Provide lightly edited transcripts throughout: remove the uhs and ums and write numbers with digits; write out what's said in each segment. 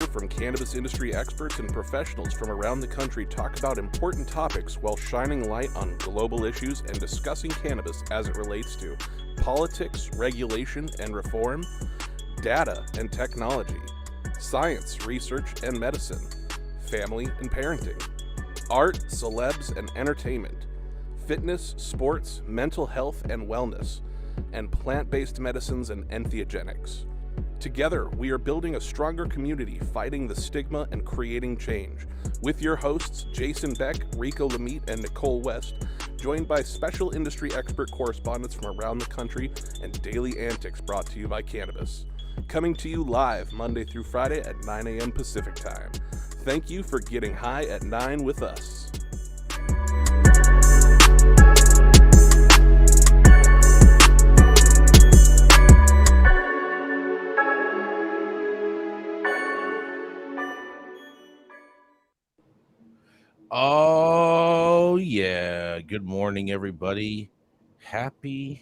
from cannabis industry experts and professionals from around the country talk about important topics while shining light on global issues and discussing cannabis as it relates to politics, regulation and reform, data and technology, science, research and medicine, family and parenting, art, celebs and entertainment, fitness, sports, mental health and wellness, and plant-based medicines and enthogenics. Together, we are building a stronger community, fighting the stigma and creating change. With your hosts, Jason Beck, Rico Lamitte, and Nicole West, joined by special industry expert correspondents from around the country and daily antics brought to you by Cannabis. Coming to you live Monday through Friday at 9 a.m. Pacific Time. Thank you for getting high at 9 with us. Oh, yeah. Good morning, everybody. Happy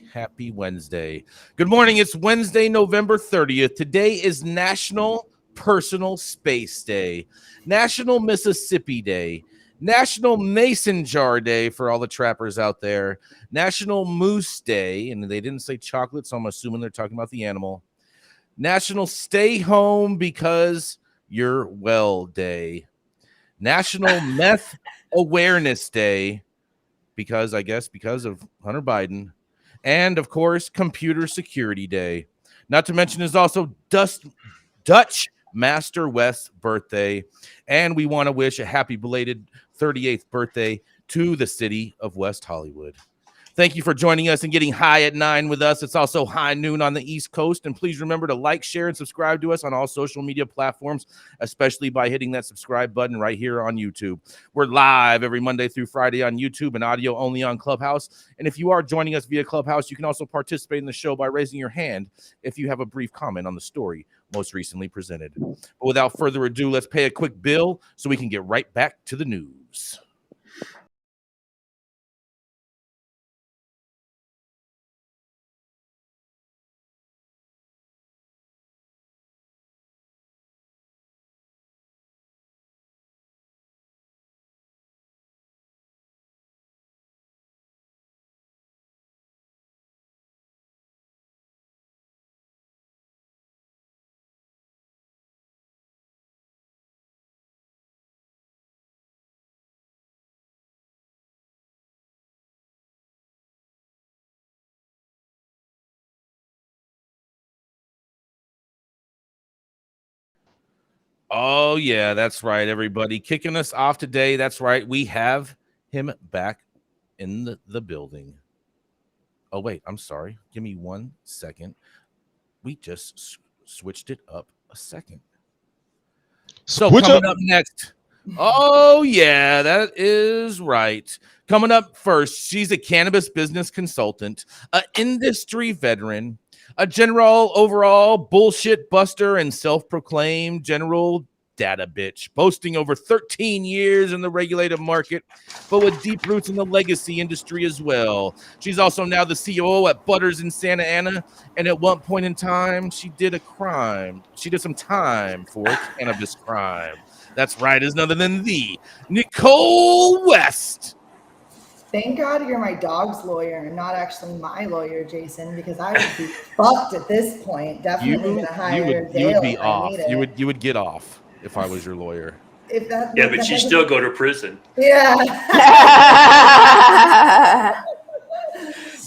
Wednesday. Good morning. It's Wednesday, November 30th. Today is National Personal Space Day, National Mississippi Day, National Mason Jar Day for all the trappers out there, National Moose Day, and they didn't say chocolate, so I'm assuming they're talking about the animal, National Stay Home Because You're Well Day, National Meth Awareness Day, because of Hunter Biden, and of course, Computer Security Day. Not to mention is also Dutch Master West's birthday, and we want to wish a happy belated 38th birthday to the city of West Hollywood. Thank you for joining us and getting high at 9 with us. It's also high noon on the East Coast. And please remember to like, share, and subscribe to us on all social media platforms, especially by hitting that subscribe button right here on YouTube. We're live every Monday through Friday on YouTube and audio only on Clubhouse. And if you are joining us via Clubhouse, you can also participate in the show by raising your hand if you have a brief comment on the story most recently presented. But without further ado, let's pay a quick bill so we can get right back to the news. Oh, yeah, that's right, everybody. Kicking us off today. That's right. We have him back in the building. Oh, wait, I'm sorry. Give me 1 second. We just switched it up a second. So coming up next. Oh, yeah, that is right. Coming up first, she's a cannabis business consultant, an industry veteran, a general overall bullshit buster, and self-proclaimed general data bitch, boasting over 13 years in the regulated market, but with deep roots in the legacy industry as well. She's also now the COO at Butters in Santa Ana, and at one point in time, she did a crime. She did some time for a cannabis crime. That's right, is none other than the Nicole West. Thank God you're my dog's lawyer and not actually my lawyer, Jason, because I would be fucked at this point. Definitely gonna hire you would be off. You would get off if I was your lawyer. If that, yeah, but you still go to prison. Yeah.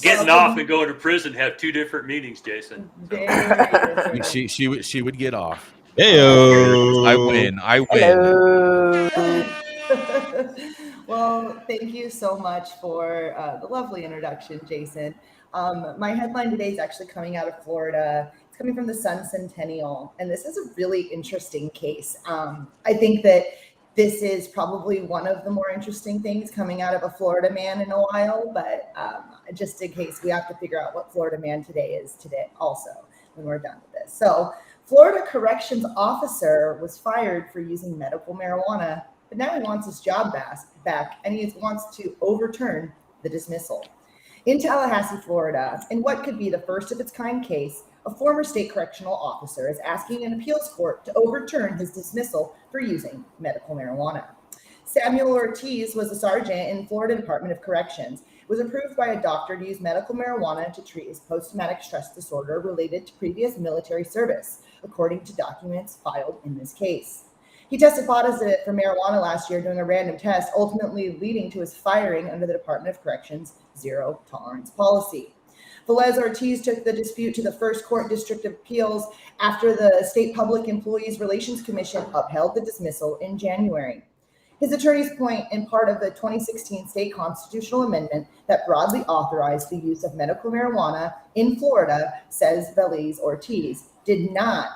Getting off and going to prison have two different meanings, Jason. Very she would get off. Hey-o. I win. Well, thank you so much for the lovely introduction, Jason. My headline today is actually coming out of Florida. It's coming from the Sun Centennial, and this is a really interesting case. I think that this is probably one of the more interesting things coming out of a Florida man in a while, but just in case, we have to figure out what Florida man today is today also when we're done with this. So Florida corrections officer was fired for using medical marijuana, but now he wants his job back and he wants to overturn the dismissal. In Tallahassee, Florida, in what could be the first of its kind case, a former state correctional officer is asking an appeals court to overturn his dismissal for using medical marijuana. Samuel Ortiz was a sergeant in Florida Department of Corrections. It was approved by a doctor to use medical marijuana to treat his post-traumatic stress disorder related to previous military service, according to documents filed in this case. He tested positive for marijuana last year during a random test, ultimately leading to his firing under the Department of Corrections' zero tolerance policy. Velez Ortiz took the dispute to the First Court District of Appeals after the State Public Employees Relations Commission upheld the dismissal in January. His attorneys point in part of the 2016 state constitutional amendment that broadly authorized the use of medical marijuana in Florida, says Velez Ortiz, did not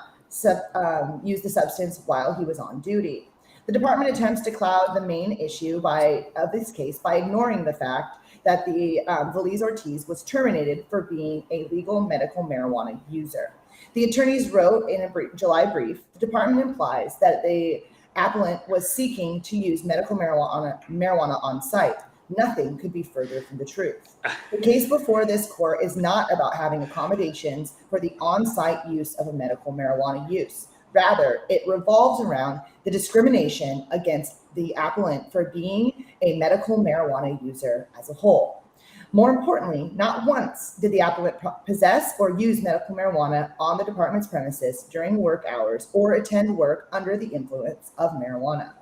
use the substance while he was on duty. The department attempts to cloud the main issue of this case by ignoring the fact that the Velez Ortiz was terminated for being a legal medical marijuana user. The attorneys wrote in a July brief, the department implies that the appellant was seeking to use medical marijuana on site. Nothing could be further from the truth. The case before this court is not about having accommodations for the on-site use of a medical marijuana use. Rather, it revolves around the discrimination against the appellant for being a medical marijuana user as a whole. More importantly, not once did the appellant possess or use medical marijuana on the department's premises during work hours or attend work under the influence of marijuana.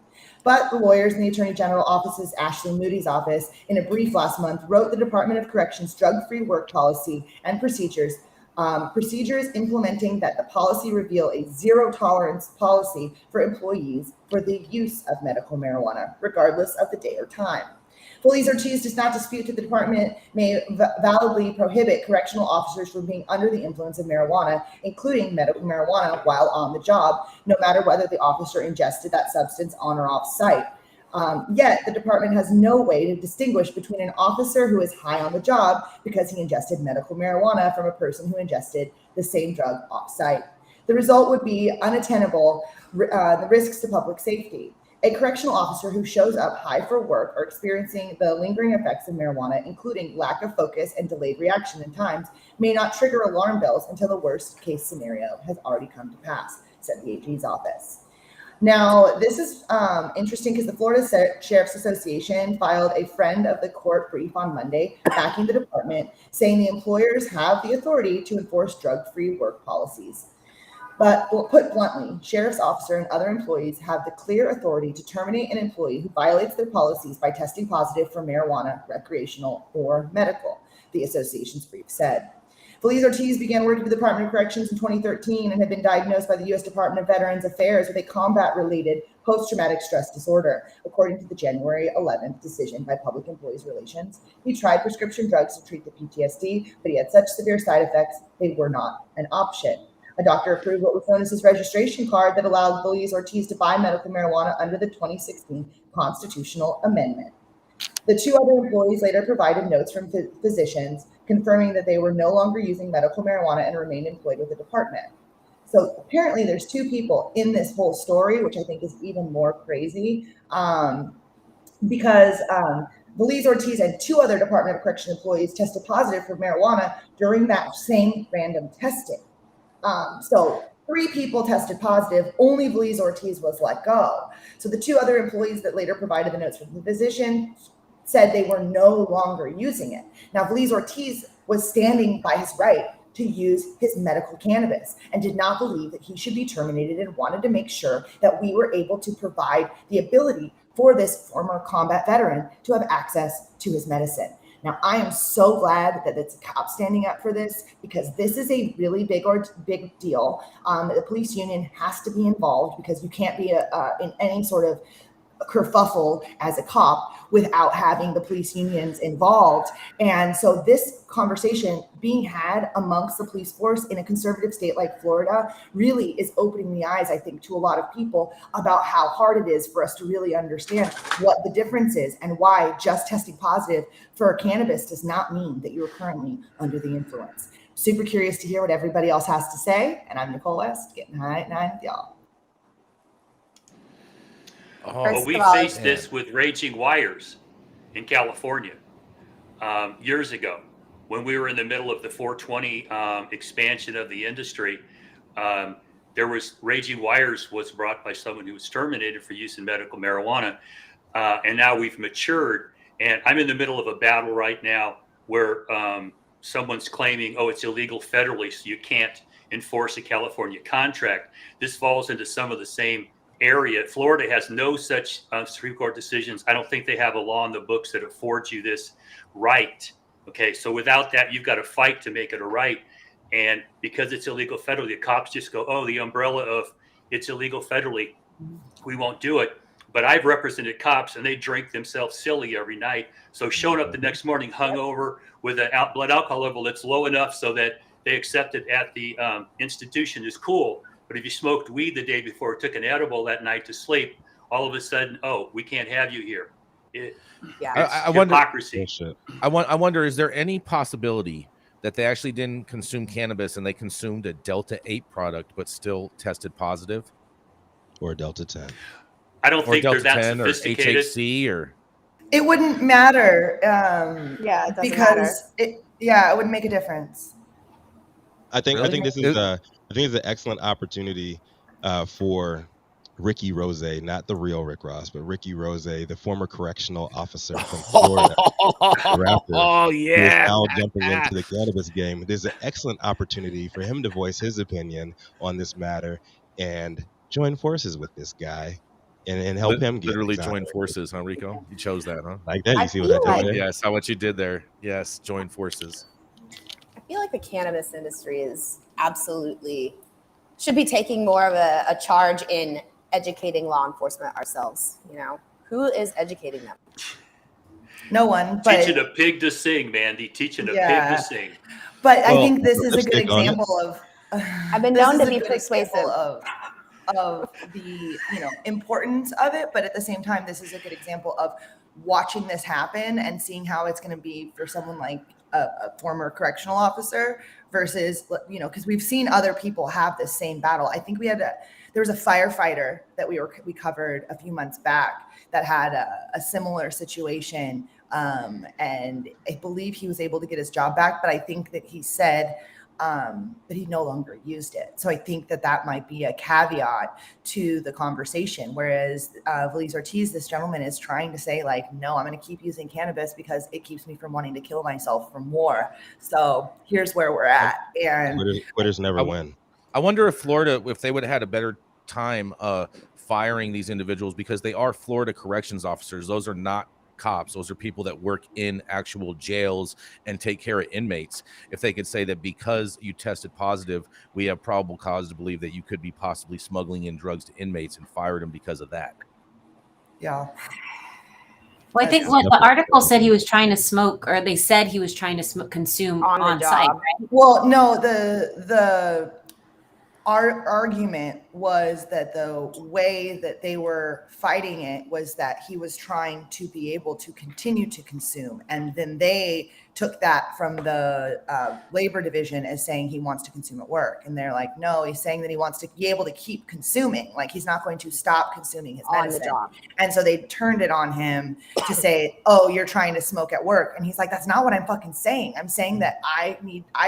But the lawyers in the Attorney General Office's Ashley Moody's office, in a brief last month, wrote the Department of Corrections drug-free work policy and procedures implementing that the policy reveal a zero tolerance policy for employees for the use of medical marijuana, regardless of the day or time. Velez Ortiz does not dispute that the department may validly prohibit correctional officers from being under the influence of marijuana, including medical marijuana, while on the job, no matter whether the officer ingested that substance on or off site. Yet the department has no way to distinguish between an officer who is high on the job because he ingested medical marijuana from a person who ingested the same drug off site. The result would be unattainable the risks to public safety. A correctional officer who shows up high for work or experiencing the lingering effects of marijuana, including lack of focus and delayed reaction in times, may not trigger alarm bells until the worst case scenario has already come to pass, said the AG's office. Now, this is interesting because the Florida Sheriff's Association filed a friend of the court brief on Monday, backing the department, saying the employers have the authority to enforce drug-free work policies. But put bluntly, sheriff's officer and other employees have the clear authority to terminate an employee who violates their policies by testing positive for marijuana, recreational, or medical, the association's brief said. Velez Ortiz began working for the Department of Corrections in 2013 and had been diagnosed by the U.S. Department of Veterans Affairs with a combat-related post-traumatic stress disorder, according to the January 11th decision by Public Employees Relations. He tried prescription drugs to treat the PTSD, but he had such severe side effects, they were not an option. A doctor approved what was known as his registration card that allowed Velez Ortiz to buy medical marijuana under the 2016 constitutional amendment. The two other employees later provided notes from physicians confirming that they were no longer using medical marijuana and remained employed with the department. So apparently there's two people in this whole story, which I think is even more crazy, because Velez Ortiz and two other Department of Correction employees tested positive for marijuana during that same random testing. So 3 people tested positive, only Velez Ortiz was let go. So the 2 other employees that later provided the notes from the physician said they were no longer using it. Now, Velez Ortiz was standing by his right to use his medical cannabis and did not believe that he should be terminated and wanted to make sure that we were able to provide the ability for this former combat veteran to have access to his medicine. Now, I am so glad that it's a cop standing up for this, because this is a really big deal. The police union has to be involved, because you can't be in any sort of kerfuffle as a cop without having the police unions involved. And so this conversation being had amongst the police force in a conservative state like Florida really is opening the eyes, I think, to a lot of people about how hard it is for us to really understand what the difference is and why just testing positive for cannabis does not mean that you're currently under the influence. Super curious to hear what everybody else has to say. And I'm Nicole West, getting high at 9 with y'all. Oh, Well, we faced this with raging wires in California years ago, when we were in the middle of the 420 expansion of the industry, there was Raging Wires was brought by someone who was terminated for use in medical marijuana. And now we've matured. And I'm in the middle of a battle right now where someone's claiming, oh, it's illegal federally, so you can't enforce a California contract. This falls into some of the same area. Florida has no such Supreme Court decisions. I don't think they have a law in the books that affords you this right. Okay, so without that, you've got to fight to make it a right. And because it's illegal federally, the cops just go, oh, the umbrella of it's illegal federally, we won't do it. But I've represented cops and they drink themselves silly every night. So showing up the next morning hungover with a blood alcohol level that's low enough so that they accept it at the institution is cool. But if you smoked weed the day before, took an edible that night to sleep, all of a sudden, oh, we can't have you here. I wonder, hypocrisy. I wonder, is there any possibility that they actually didn't consume cannabis and they consumed a Delta 8 product but still tested positive? Or Delta 10. I don't think they're that 10 sophisticated. Or HHC or It wouldn't matter. It doesn't because matter. it wouldn't make a difference. I think this Really? is an excellent opportunity for Ricky Rose, not the real Rick Ross, but Ricky Rose, the former correctional officer from Florida, rapper, oh who is yeah, now jumping into the cannabis game. There's an excellent opportunity for him to voice his opinion on this matter and join forces with this guy and help him get literally exonerated. join forces, huh, Rico? You chose that, huh? Like that. You I see what I feel did like- there? Yes, how what you did there. Yes, join forces. I feel like the cannabis industry is absolutely should be taking more of a charge in educating law enforcement ourselves. You know, who is educating them? No one. But Teaching a pig to sing, Mandy. Teaching a Yeah. pig to sing. I Well, think this is a good lipstick on it. example of. I've been this known is to a be good persuasive. example of the importance of it, but at the same time, this is a good example of watching this happen and seeing how it's going to be for someone like a former correctional officer versus because we've seen other people have this same battle. I think there was a firefighter that we covered a few months back that had a similar situation, and I believe he was able to get his job back, but I think that he said that he no longer used it. So I think that might be a caveat to the conversation. Whereas Feliz Ortiz, this gentleman, is trying to say like, no, I'm going to keep using cannabis because it keeps me from wanting to kill myself for more. So here's where we're at. And Quitters never win. I wonder if Florida, if they would have had a better time firing these individuals, because they are Florida corrections officers. Those are not cops. Those are people that work in actual jails and take care of inmates. If they could say that because you tested positive, we have probable cause to believe that you could be possibly smuggling in drugs to inmates, and fired him because of that. yeah. Well, I think what the article said he was trying to smoke, or they said he was trying to consume On the on site, job. right? Well, no, our argument was that the way that they were fighting it was that he was trying to be able to continue to consume. And then they took that from the labor division as saying he wants to consume at work. And they're like, no, he's saying that he wants to be able to keep consuming. Like he's not going to stop consuming his On the medicine. job. And so they turned it on him to say, oh, you're trying to smoke at work. And he's like, that's not what I'm fucking saying. I'm saying that I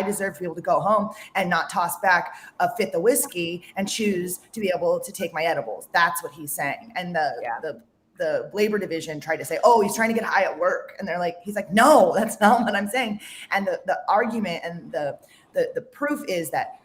deserve to be able to go home and not toss back a fifth of whiskey and choose to be able to take my edibles. That's what he's saying. And the labor division tried to say, oh, he's trying to get high at work. And they're like, he's like, no, that's not what I'm saying. And the argument and the proof is that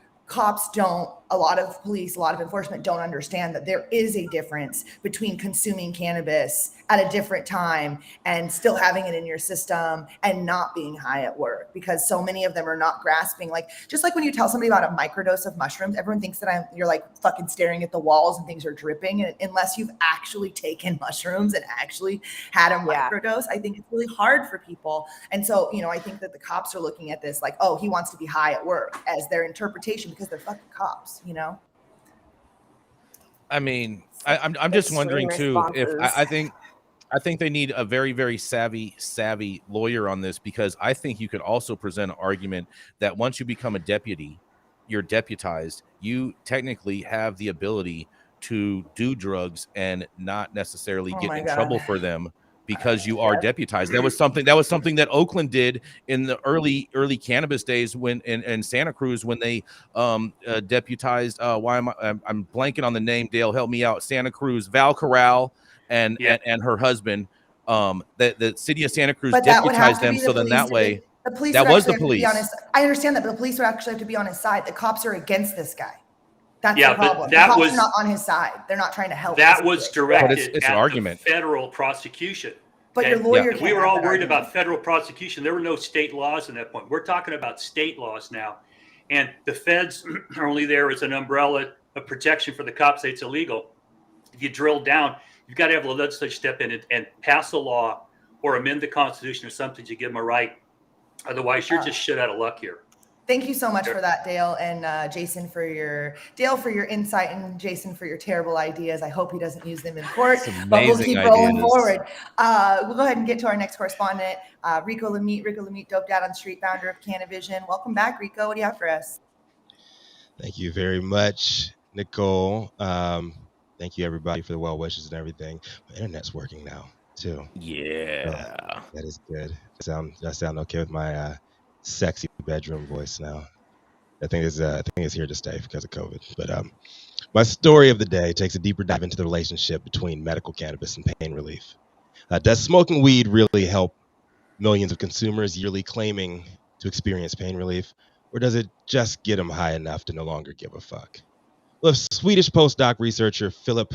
a lot of police, a lot of enforcement don't understand that there is a difference between consuming cannabis at a different time and still having it in your system and not being high at work, because so many of them are not grasping. Like, just like when you tell somebody about a microdose of mushrooms, everyone thinks that you're like fucking staring at the walls and things are dripping. And unless you've actually taken mushrooms and actually had a microdose, I think it's really hard for people. And so, I think that the cops are looking at this like, oh, he wants to be high at work as their interpretation, because they're fucking cops. I mean, I'm just wondering too, if responses. I think they need a very, very savvy lawyer on this, because I think you could also present an argument that once you become a deputy, you're deputized, you technically have the ability to do drugs and not necessarily Oh get my in God. trouble for them, because you are deputized. That was something that Oakland did in the early cannabis days when in Santa Cruz when they deputized. I'm blanking on the name. Dale, help me out. Santa Cruz, Val Corral and her husband. The city of Santa Cruz But that would have deputized to them, be so then that way the police that would was the actually have to be on police. his, I understand that, but the police would actually have to be on his side. The cops are against this guy. That's Yeah, the but problem. The that cops was- are not on his side. They're not trying to help. That this was situation. But directed it's an at argument. the federal prosecution. But your And lawyer we can't were have all that worried argument. about federal prosecution. There were no state laws at that point. We're talking about state laws now. And the feds are only there as an umbrella of protection for the cops. Say it's illegal. If you drill down, you've got to have the legislature step in and pass a law or amend the Constitution or something to give them a right. Otherwise, you're just shit out of luck here. Thank you so much for that, Dale, and Jason for your insight, and Jason for your terrible ideas. I hope he doesn't use them in court, but we'll keep rolling forward. We'll go ahead and get to our next correspondent, Rico Lamitte. Rico Lamitte, Dope Dad on the Street, founder of Cannavision. Welcome back, Rico. What do you have for us? Thank you very much, Nicole. Thank you, everybody, for the well wishes and everything. My internet's working now, too. Yeah. That is good. I sound okay with my sexy bedroom voice now. I think it's here to stay because of COVID. But my story of the day takes a deeper dive into the relationship between medical cannabis and pain relief. Does smoking weed really help millions of consumers yearly claiming to experience pain relief, or does it just get them high enough to no longer give a fuck? Well, if Swedish postdoc researcher Philip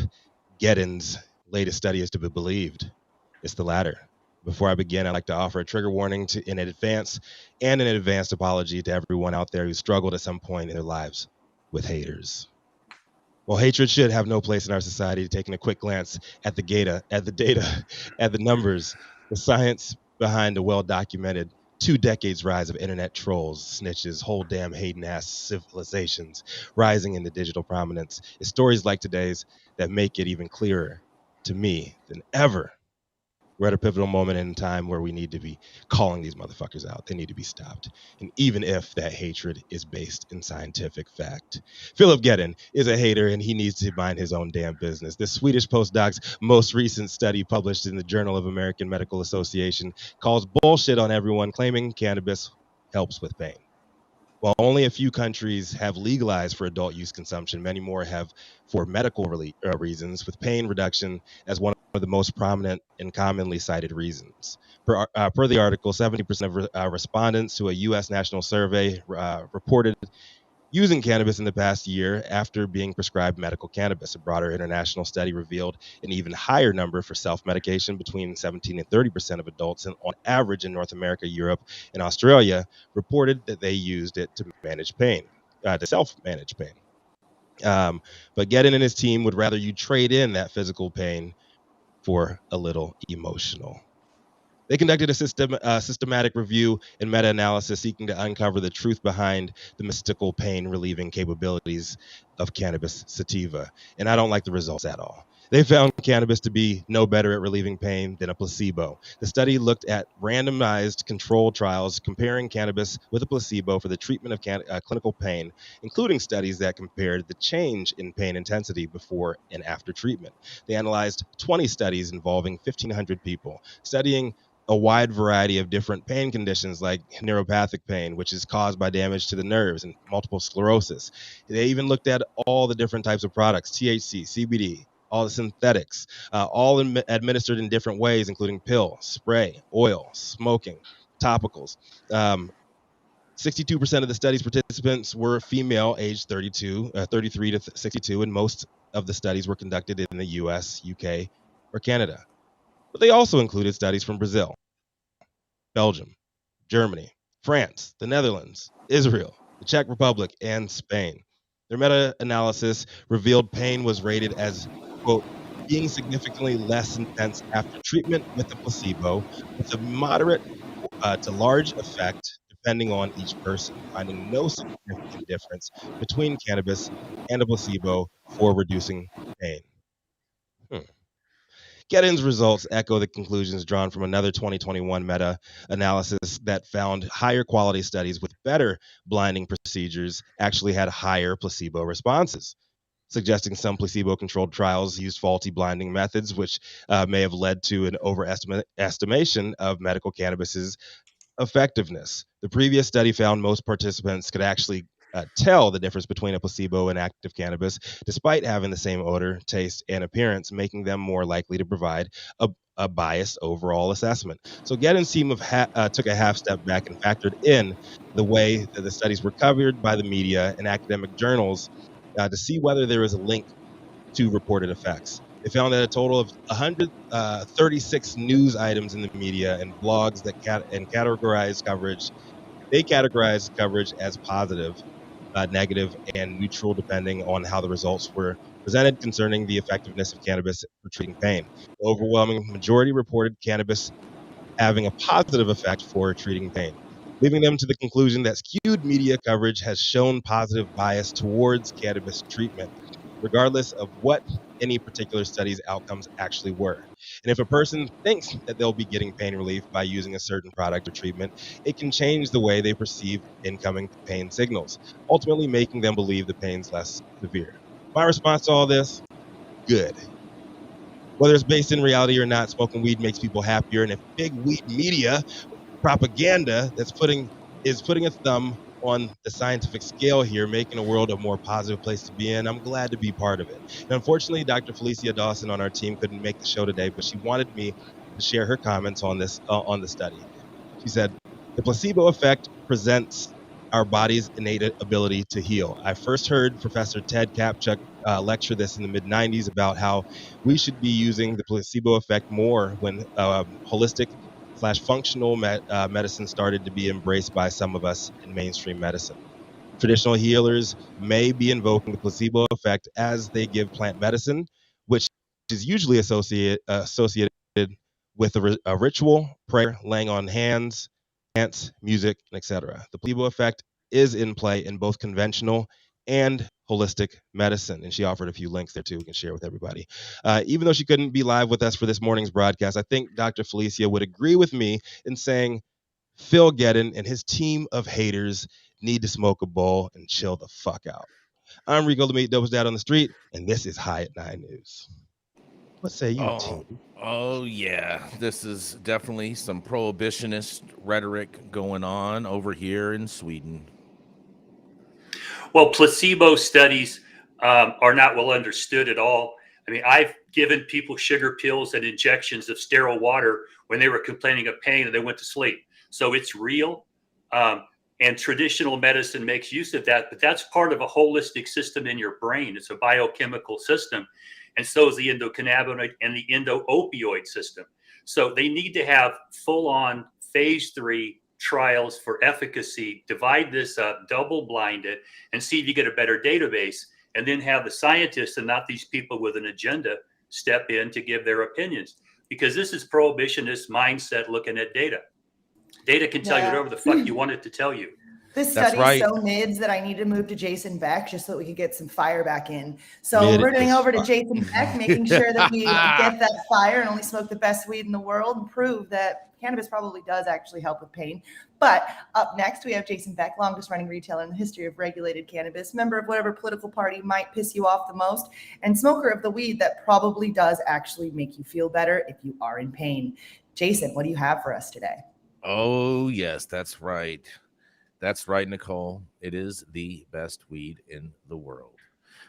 Gedden's latest study is to be believed, it's the latter. Before I begin, I'd like to offer a trigger warning in advance and an advanced apology to everyone out there who struggled at some point in their lives with haters. While hatred should have no place in our society, taking a quick glance at the data, at the numbers, the science behind a well-documented 2 decades rise of internet trolls, snitches, whole damn hating-ass civilizations rising into digital prominence is stories like today's that make it even clearer to me than ever. We're at a pivotal moment in time where we need to be calling these motherfuckers out. They need to be stopped. And even if that hatred is based in scientific fact. Philip Gedden is a hater and he needs to mind his own damn business. The Swedish postdoc's most recent study published in the Journal of American Medical Association calls bullshit on everyone claiming cannabis helps with pain. While only a few countries have legalized for adult use consumption, many more have for medical reasons, with pain reduction as one of the most prominent and commonly cited reasons. Per the article, 70% of respondents to a U.S. national survey reported using cannabis in the past year after being prescribed medical cannabis. A broader international study revealed an even higher number for self-medication. Between 17 and 30% of adults on average in North America, Europe, and Australia reported that they used it to manage pain, to self-manage pain. But Gedden and his team would rather you trade in that physical pain for a little emotional. They conducted a systematic review and meta-analysis seeking to uncover the truth behind the mystical pain-relieving capabilities of cannabis sativa, and I don't like the results at all. They found cannabis to be no better at relieving pain than a placebo. The study looked at randomized controlled trials comparing cannabis with a placebo for the treatment of clinical pain, including studies that compared the change in pain intensity before and after treatment. They analyzed 20 studies involving 1,500 people, studying a wide variety of different pain conditions like neuropathic pain, which is caused by damage to the nerves, and multiple sclerosis. They even looked at all the different types of products, THC, CBD, all the synthetics, all administered in different ways, including pill, spray, oil, smoking, topicals. 62% of the study's participants were female, aged 33 to 62, and most of the studies were conducted in the US, UK, or Canada. But they also included studies from Brazil, Belgium, Germany, France, the Netherlands, Israel, the Czech Republic, and Spain. Their meta-analysis revealed pain was rated as, quote, being significantly less intense after treatment with a placebo, with a moderate to large effect depending on each person, finding no significant difference between cannabis and a placebo for reducing pain. Gedden's results echo the conclusions drawn from another 2021 meta-analysis that found higher quality studies with better blinding procedures actually had higher placebo responses. suggesting some placebo-controlled trials used faulty blinding methods, which may have led to an overestimation of medical cannabis's effectiveness. The previous study found most participants could actually tell the difference between a placebo and active cannabis, despite having the same odor, taste, and appearance, making them more likely to provide a biased overall assessment. So Geddon's team took a half step back and factored in the way that the studies were covered by the media and academic journals to see whether there was a link to reported effects. They found that a total of 136 news items in the media and blogs that they categorized coverage as positive, negative, and neutral, depending on how the results were presented concerning the effectiveness of cannabis for treating pain. The overwhelming majority reported cannabis having a positive effect for treating pain, leaving them to the conclusion that skewed media coverage has shown positive bias towards cannabis treatment, regardless of what any particular study's outcomes actually were. And if a person thinks that they'll be getting pain relief by using a certain product or treatment, it can change the way they perceive incoming pain signals, ultimately making them believe the pain's less severe. My response to all this: good. Whether it's based in reality or not, smoking weed makes people happier. And if big weed media propaganda is putting a thumb on the scientific scale here, making the world a more positive place to be in, I'm glad to be part of it. And unfortunately, Dr. Felicia Dawson on our team couldn't make the show today, but she wanted me to share her comments on the study. She said, "The placebo effect presents our body's innate ability to heal. I first heard Professor Ted Kapchuk lecture this in the mid 90s about how we should be using the placebo effect more when holistic/functional medicine started to be embraced by some of us in mainstream medicine. Traditional healers may be invoking the placebo effect as they give plant medicine, which is usually associated with a ritual, prayer, laying on hands, dance, music, etc. The placebo effect is in play in both conventional and holistic medicine." And she offered a few links there too we can share with everybody. Even though she couldn't be live with us for this morning's broadcast, I think Dr. Felicia would agree with me in saying Phil Geddon and his team of haters need to smoke a bowl and chill the fuck out. I'm Rico Lamitte, Dope's Dad on the Street, and this is High at 9 News. What say you, team? Oh, yeah. This is definitely some prohibitionist rhetoric going on over here in Sweden. Well, placebo studies are not well understood at all. I mean, I've given people sugar pills and injections of sterile water when they were complaining of pain and they went to sleep. So it's real. And traditional medicine makes use of that, but that's part of a holistic system in your brain. It's a biochemical system. And so is the endocannabinoid and the endo-opioid system. So they need to have full-on phase 3 trials for efficacy, divide this up, double blind it, and see if you get a better database, and then have the scientists and not these people with an agenda step in to give their opinions. Because this is prohibitionist mindset looking at data. Data can tell you whatever the fuck you want it to tell you. This study is so mids that I need to move to Jason Beck just so that we can get some fire back in. So we're running over to Jason Beck, making sure that we get that fire and only smoke the best weed in the world and prove that cannabis probably does actually help with pain. But up next, we have Jason Beck, longest running retailer in the history of regulated cannabis, member of whatever political party might piss you off the most, and smoker of the weed that probably does actually make you feel better if you are in pain. Jason, what do you have for us today? Oh, yes, that's right. That's right, Nicole. It is the best weed in the world.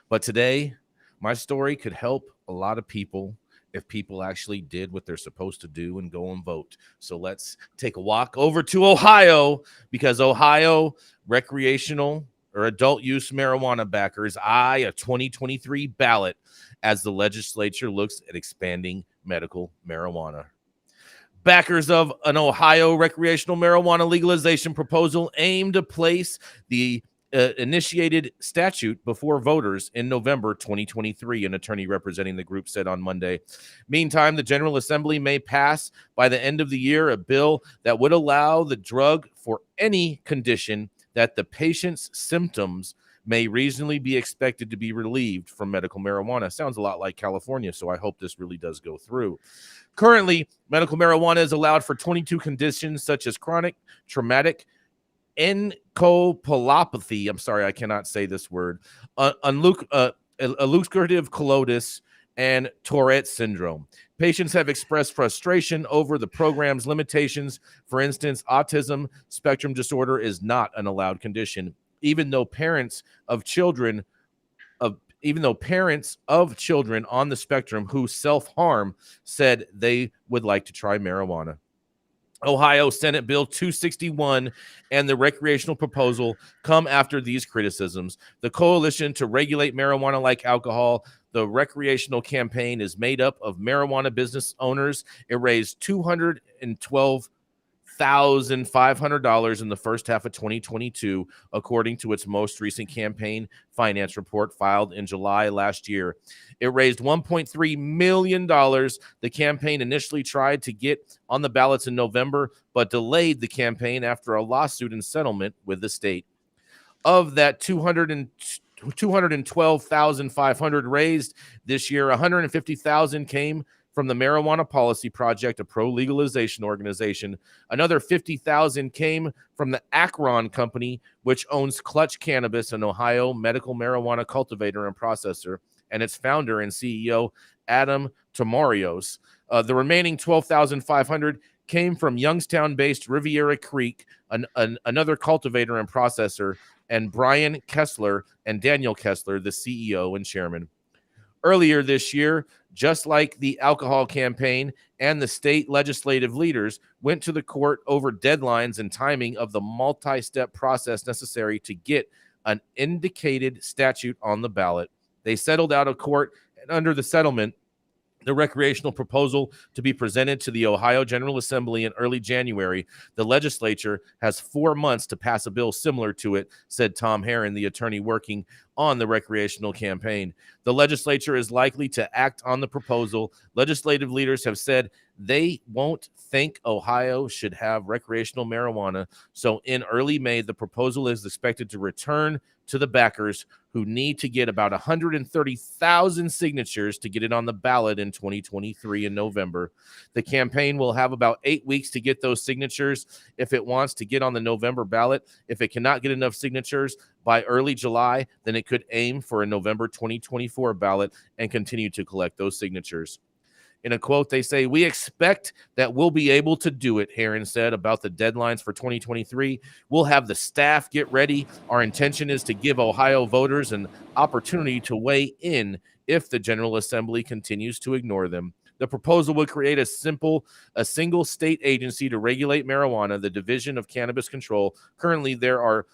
But today, my story could help a lot of people if people actually did what they're supposed to do and go and vote. So let's take a walk over to Ohio, because Ohio recreational or adult use marijuana backers eye a 2023 ballot as the legislature looks at expanding medical marijuana. Backers of an Ohio recreational marijuana legalization proposal aim to place the initiated statute before voters in November 2023, an attorney representing the group said on Monday. Meantime, the General Assembly may pass by the end of the year a bill that would allow the drug for any condition that the patient's symptoms may reasonably be expected to be relieved from medical marijuana. Sounds a lot like California, so I hope this really does go through. Currently, medical marijuana is allowed for 22 conditions such as chronic, traumatic, encephalopathy. I'm sorry, I cannot say this word. ulcerative colitis, and Tourette syndrome. Patients have expressed frustration over the program's limitations. For instance, autism spectrum disorder is not an allowed condition, even though parents of children on the spectrum who self-harm said they would like to try marijuana. Ohio Senate Bill 261 and the recreational proposal come after these criticisms. The coalition to regulate marijuana like alcohol, the recreational campaign, is made up of marijuana business owners. It raised $212,500 in the first half of 2022, according to its most recent campaign finance report filed in July last year. It raised $1.3 million. The campaign initially tried to get on the ballots in November, but delayed the campaign after a lawsuit and settlement with the state. Of that $212,500 raised this year, $150,000 came from the Marijuana Policy Project, a pro-legalization organization. Another $50,000 came from the Akron Company, which owns Clutch Cannabis, an Ohio medical marijuana cultivator and processor, and its founder and CEO, Adam Tomarios. The remaining $12,500 came from Youngstown-based Riviera Creek, another cultivator and processor, and Brian Kessler and Daniel Kessler, the CEO and chairman. Earlier this year, just like the alcohol campaign, and the state legislative leaders went to the court over deadlines and timing of the multi-step process necessary to get an indicated statute on the ballot. They settled out of court, and under the settlement, the recreational proposal to be presented to the Ohio General Assembly in early January. The legislature has 4 months to pass a bill similar to it, said Tom Herron, the attorney working on the recreational campaign. The legislature is likely to act on the proposal. Legislative leaders have said they won't think Ohio should have recreational marijuana. So in early May, the proposal is expected to return to the backers, who need to get about 130,000 signatures to get it on the ballot in 2023 in November. The campaign will have about 8 weeks to get those signatures if it wants to get on the November ballot. If it cannot get enough signatures by early July, then it could aim for a November 2024 ballot and continue to collect those signatures. In a quote, they say, "We expect that we'll be able to do it," Herron said about the deadlines for 2023. "We'll have the staff get ready. Our intention is to give Ohio voters an opportunity to weigh in if the General Assembly continues to ignore them." The proposal would create a single state agency to regulate marijuana, the Division of Cannabis Control. Currently, there are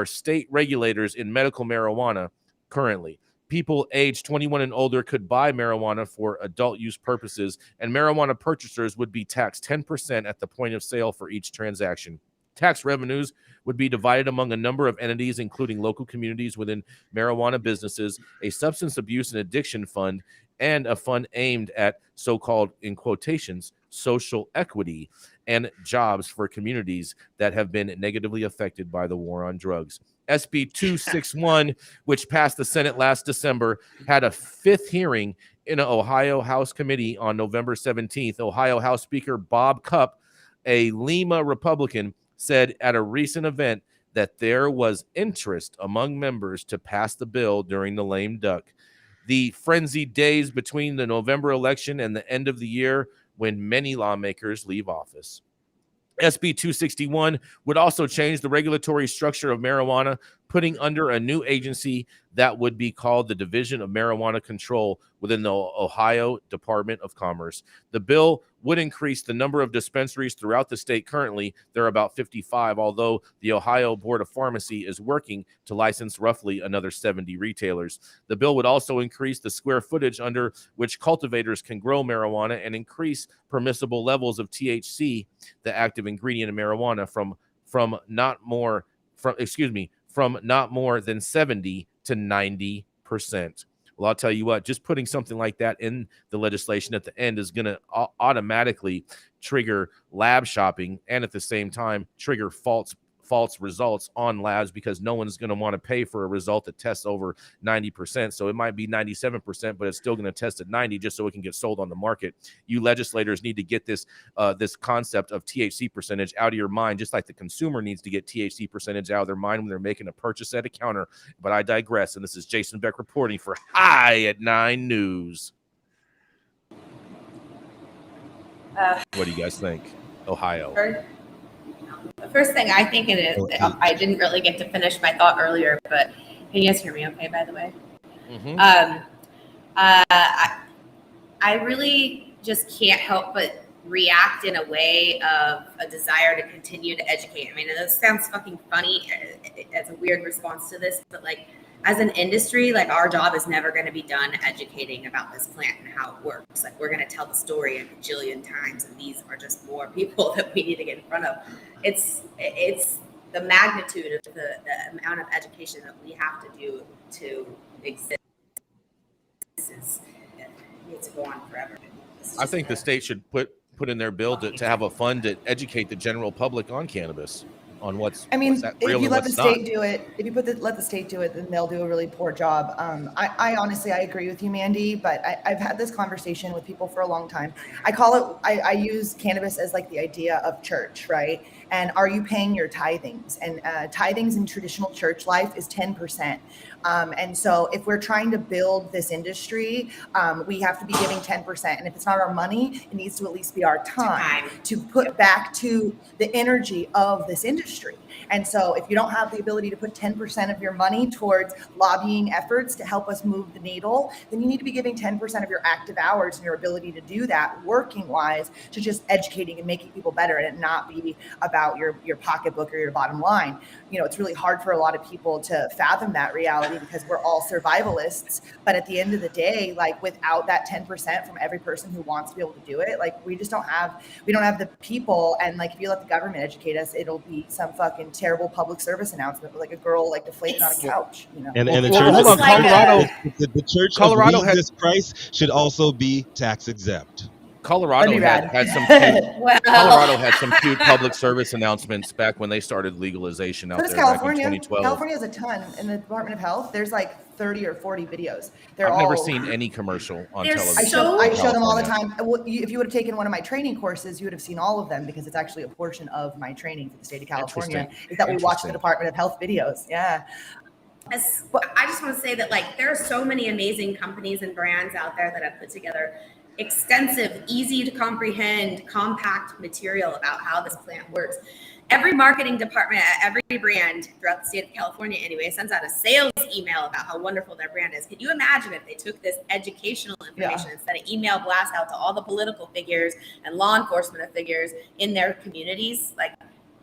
state regulators in medical marijuana currently. People aged 21 and older could buy marijuana for adult use purposes, and marijuana purchasers would be taxed 10% at the point of sale for each transaction. Tax revenues would be divided among a number of entities, including local communities within marijuana businesses, a substance abuse and addiction fund, and a fund aimed at so-called, in quotations, social equity and jobs for communities that have been negatively affected by the war on drugs. SB 261, which passed the Senate last December, had a 5th hearing in an Ohio House committee on November 17th. Ohio House Speaker Bob Cupp, a Lima Republican, said at a recent event that there was interest among members to pass the bill during the lame duck. The frenzied days between the November election and the end of the year, when many lawmakers leave office. SB 261 would also change the regulatory structure of marijuana, putting under a new agency that would be called the Division of Marijuana Control within the Ohio Department of Commerce. The bill would increase the number of dispensaries throughout the state. Currently, there are about 55, although the Ohio Board of Pharmacy is working to license roughly another 70 retailers. The bill would also increase the square footage under which cultivators can grow marijuana and increase permissible levels of THC, the active ingredient in marijuana, from not more than 70 to 90%. Well, I'll tell you what, just putting something like that in the legislation at the end is going to automatically trigger lab shopping and at the same time trigger false false results on labs because no one's going to want to pay for a result that tests over 90%. So it might be 97%, but it's still going to test at 90 just so it can get sold on the market. You legislators need to get this concept of THC percentage out of your mind, just like the consumer needs to get THC percentage out of their mind when they're making a purchase at a counter. But I digress, and this is Jason Beck reporting for High at 9 News. What do you guys think? Ohio. The first thing I think I didn't really get to finish my thought earlier, but can you guys hear me okay, by the way? Mm-hmm. I really just can't help but react in a way of a desire to continue to educate. I mean, this sounds fucking funny as a weird response to this, but like as an industry, like our job is never going to be done educating about this plant and how it works. Like we're going to tell the story a bajillion times, and these are just more people that we need to get in front of. It's the magnitude of the amount of education that we have to do to exist. It needs to go on forever. I think the state should put in their bill to have a fund to educate the general public on cannabis, on what's I mean, what's real if you and let the what's state not. do it, if you let the state do it, then they'll do a really poor job. I honestly, I agree with you, Mandy, but I've had this conversation with people for a long time. I use cannabis as like the idea of church, right? And are you paying your tithings? And tithings in traditional church life is 10%. And so if we're trying to build this industry, we have to be giving 10%. And if it's not our money, it needs to at least be our time to put back to the energy of this industry. And so if you don't have the ability to put 10% of your money towards lobbying efforts to help us move the needle, then you need to be giving 10% of your active hours and your ability to do that working wise to just educating and making people better, and it not be about your pocketbook or your bottom line. You know, it's really hard for a lot of people to fathom that reality because we're all survivalists. But at the end of the day, like without that 10% from every person who wants to be able to do it, like we don't have the people. And like, if you let the government educate us, it'll be some fucking terrible public service announcement with like a girl like deflating on a couch, you know. And the Well, church, hold on, Colorado. the Church Colorado of had- Jesus Christ should also be tax exempt. Colorado That'd be had rad. some cute. Well, Colorado had some cute public service announcements back when they started legalization out So does there back in California. 2012. California has a ton in the Department of Health. There's like 30 or 40 videos. They're I've never all- seen any commercial on They're television. I in show them all the California. time. Well, if you would have taken one of my training courses, you would have seen all of them because it's actually a portion of my training for the state of California. Is that we watch the Interesting. Department of Health videos. Yeah. I just want to say that like there are so many amazing companies and brands out there that have put together extensive, easy to comprehend, compact material about how this plant works. Every marketing department at every brand throughout the state of California anyway sends out a sales email about how wonderful their brand is. Can you imagine if they took this educational information and sent an email blast out to all the political figures and law enforcement figures in their communities? Like,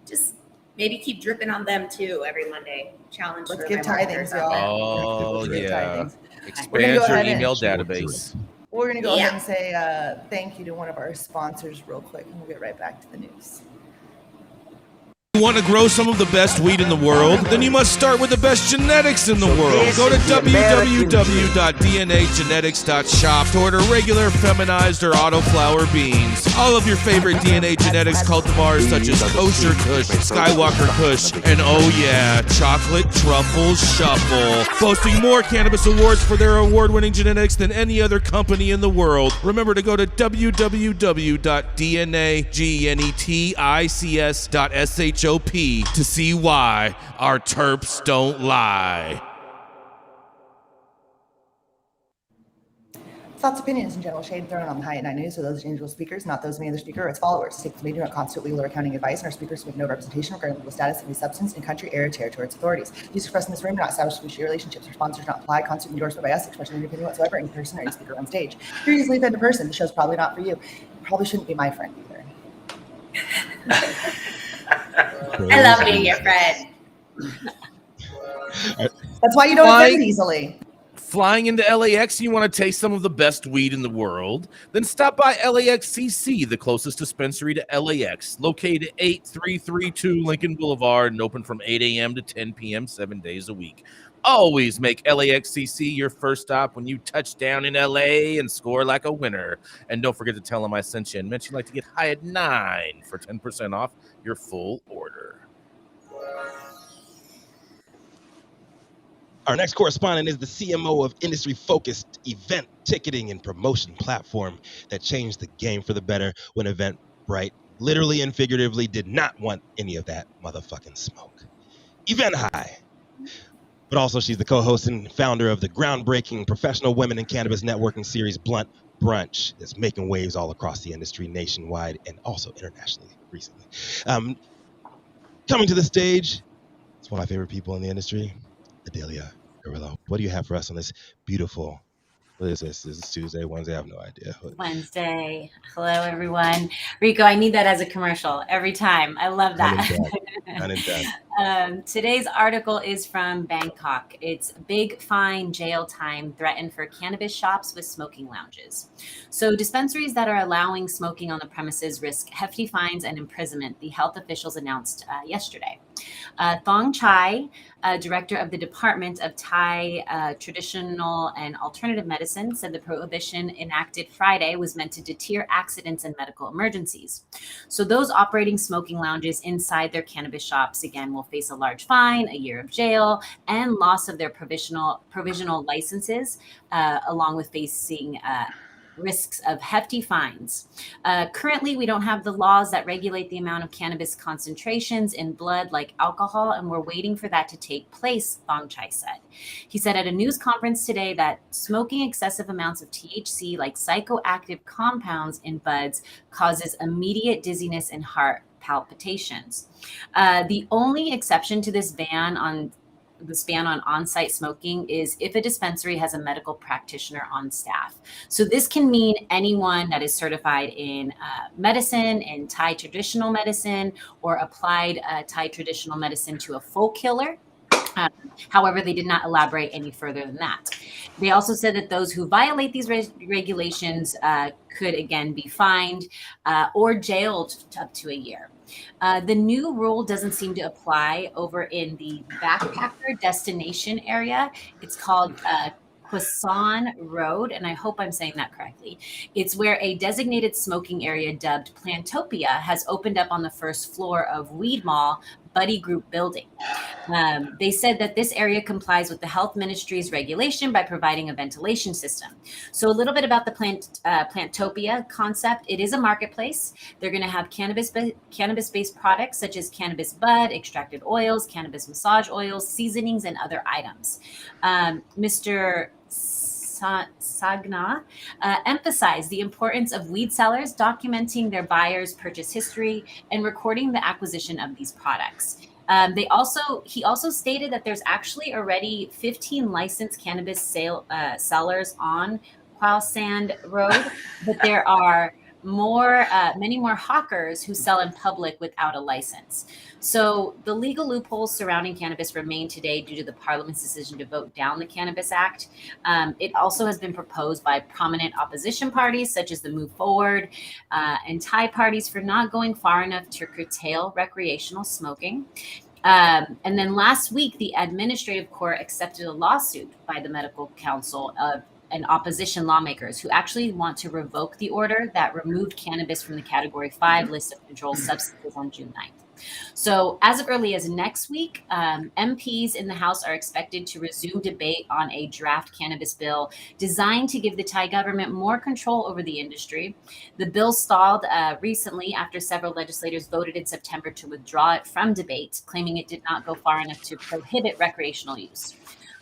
just maybe keep dripping on them too every Monday. Challenge. Let's for give my tithings, marketers out there. Oh Let's give yeah, tithings. expand go your ahead and- email database. We're going to go Yeah. ahead and say thank you to one of our sponsors real quick, and we'll get right back to the news. Want to grow some of the best weed in the world? Then you must start with the best genetics in the world. Go to www.dnagenetics.shop to order regular, feminized, or autoflower beans. All of your favorite DNA genetics cultivars such as Kosher Kush, Skywalker Kush, and oh yeah, Chocolate Truffle Shuffle. Boasting more cannabis awards for their award-winning genetics than any other company in the world. Remember to go to www.dnagenetics.shop to see why our terps don't lie. Thoughts, opinions, and general shade thrown on the High at 9 News are those of individual speakers, not those of any other speaker or its followers. Statements made do not constitute legal or accounting advice, and our speakers make no representation regarding legal status of any substance in country, area, territory, or its authorities. Views expressed in this room do not establish fiduciary relationships or sponsors not apply, constitute endorsement by us, expression of any opinion whatsoever, any person or any speaker on stage. If you're easily offended person, the show's probably not for you. You probably shouldn't be my friend either. I love being your friend. That's why you don't Why? offend easily. Flying into LAX, you want to taste some of the best weed in the world? Then stop by LAXCC, the closest dispensary to LAX, located at 8332 Lincoln Boulevard and open from 8 a.m. to 10 p.m. 7 days a week. Always make LAXCC your first stop when you touch down in LA and score like a winner. And don't forget to tell them I sent you and mention you'd like to get High at 9 for 10% off your full order. Our next correspondent is the CMO of industry-focused event ticketing and promotion platform that changed the game for the better when Eventbrite literally and figuratively did not want any of that motherfucking smoke. Event High. But also she's the co-host and founder of the groundbreaking professional women in cannabis networking series Blunt Brunch that's making waves all across the industry nationwide and also internationally recently. Coming to the stage, it's one of my favorite people in the industry, Adelia Carrillo. What do you have for us on this beautiful, what is this? Is this Tuesday, Wednesday? I have no idea. Wednesday. Hello, everyone. Rico, I need that as a commercial every time. I love that. None and done. Today's article is from Bangkok. It's big fine jail time threatened for cannabis shops with smoking lounges. So dispensaries that are allowing smoking on the premises risk hefty fines and imprisonment, the health officials announced yesterday. Thong Chai, director of the Department of Thai Traditional and Alternative Medicine, said the prohibition enacted Friday was meant to deter accidents and medical emergencies. So those operating smoking lounges inside their cannabis shops, again, will face a large fine, a year of jail, and loss of their provisional licenses, along with facing risks of hefty fines. Currently, we don't have the laws that regulate the amount of cannabis concentrations in blood like alcohol, and we're waiting for that to take place, Thong Chai said. He said at a news conference today that smoking excessive amounts of THC, like psychoactive compounds in buds, causes immediate dizziness and heart palpitations. The only exception to this ban on on-site smoking is if a dispensary has a medical practitioner on staff. So this can mean anyone that is certified in medicine, in Thai traditional medicine, or applied Thai traditional medicine to a folk healer. However, they did not elaborate any further than that. They also said that those who violate these regulations could again be fined or jailed up to a year. The new rule doesn't seem to apply over in the backpacker destination area. It's called Quezon Road, and I hope I'm saying that correctly. It's where a designated smoking area dubbed Plantopia has opened up on the first floor of Weed Mall Buddy Group building. They said that this area complies with the health ministry's regulation by providing a ventilation system. So a little bit about the Plantopia concept. It is a marketplace. They're going to have cannabis-based products such as cannabis bud, extracted oils, cannabis massage oils, seasonings, and other items. Mr. Sagna emphasized the importance of weed sellers documenting their buyers' purchase history and recording the acquisition of these products. He also stated that there's actually already 15 licensed cannabis sellers on Quezon Road, but there are many more hawkers who sell in public without a license. So the legal loopholes surrounding cannabis remain today due to the Parliament's decision to vote down the Cannabis Act. It also has been proposed by prominent opposition parties such as the Move Forward and Thai parties for not going far enough to curtail recreational smoking. And then last week, the administrative court accepted a lawsuit by the Medical Council and opposition lawmakers who actually want to revoke the order that removed cannabis from the Category 5 list of controlled substances on June 9th. So as early as next week, MPs in the House are expected to resume debate on a draft cannabis bill designed to give the Thai government more control over the industry. The bill stalled recently after several legislators voted in September to withdraw it from debate, claiming it did not go far enough to prohibit recreational use.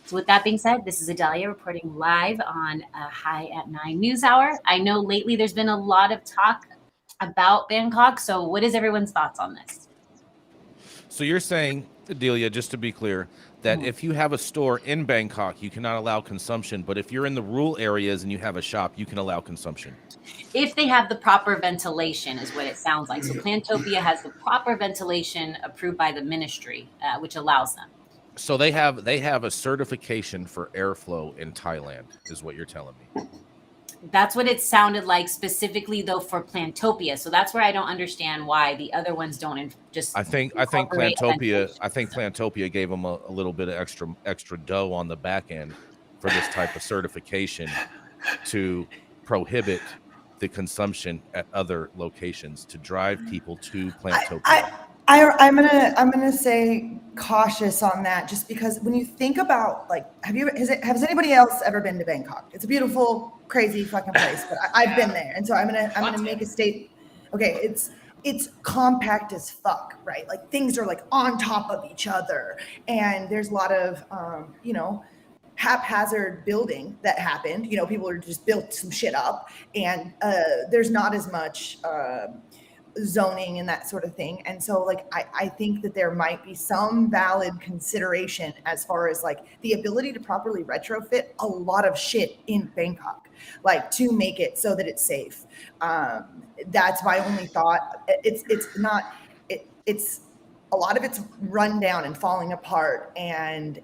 So with that being said, this is Adelia reporting live on High at 9 News Hour. I know lately there's been a lot of talk about Bangkok. So what is everyone's thoughts on this? So you're saying, Adelia, just to be clear, that if you have a store in Bangkok, you cannot allow consumption. But if you're in the rural areas and you have a shop, you can allow consumption. If they have the proper ventilation is what it sounds like. So Plantopia has the proper ventilation approved by the ministry, which allows them. So they have a certification for airflow in Thailand, is what you're telling me. That's what it sounded like specifically, though, for Plantopia. So that's where I don't understand why the other ones don't just. I think Plantopia gave them a little bit of extra dough on the back end for this type of certification to prohibit the consumption at other locations to drive people to Plantopia. I'm gonna say cautious on that, just because when you think about, like, has anybody else ever been to Bangkok? It's a beautiful, crazy fucking place, but I've been there, and so I'm gonna make a state. Okay, it's compact as fuck, right? Like, things are like on top of each other, and there's a lot of haphazard building that happened. People are just built some shit up, and there's not as much zoning and that sort of thing. And so, like, I think that there might be some valid consideration as far as like the ability to properly retrofit a lot of shit in Bangkok, like, to make it so that it's safe. That's my only thought. It's a lot of it's run down and falling apart, and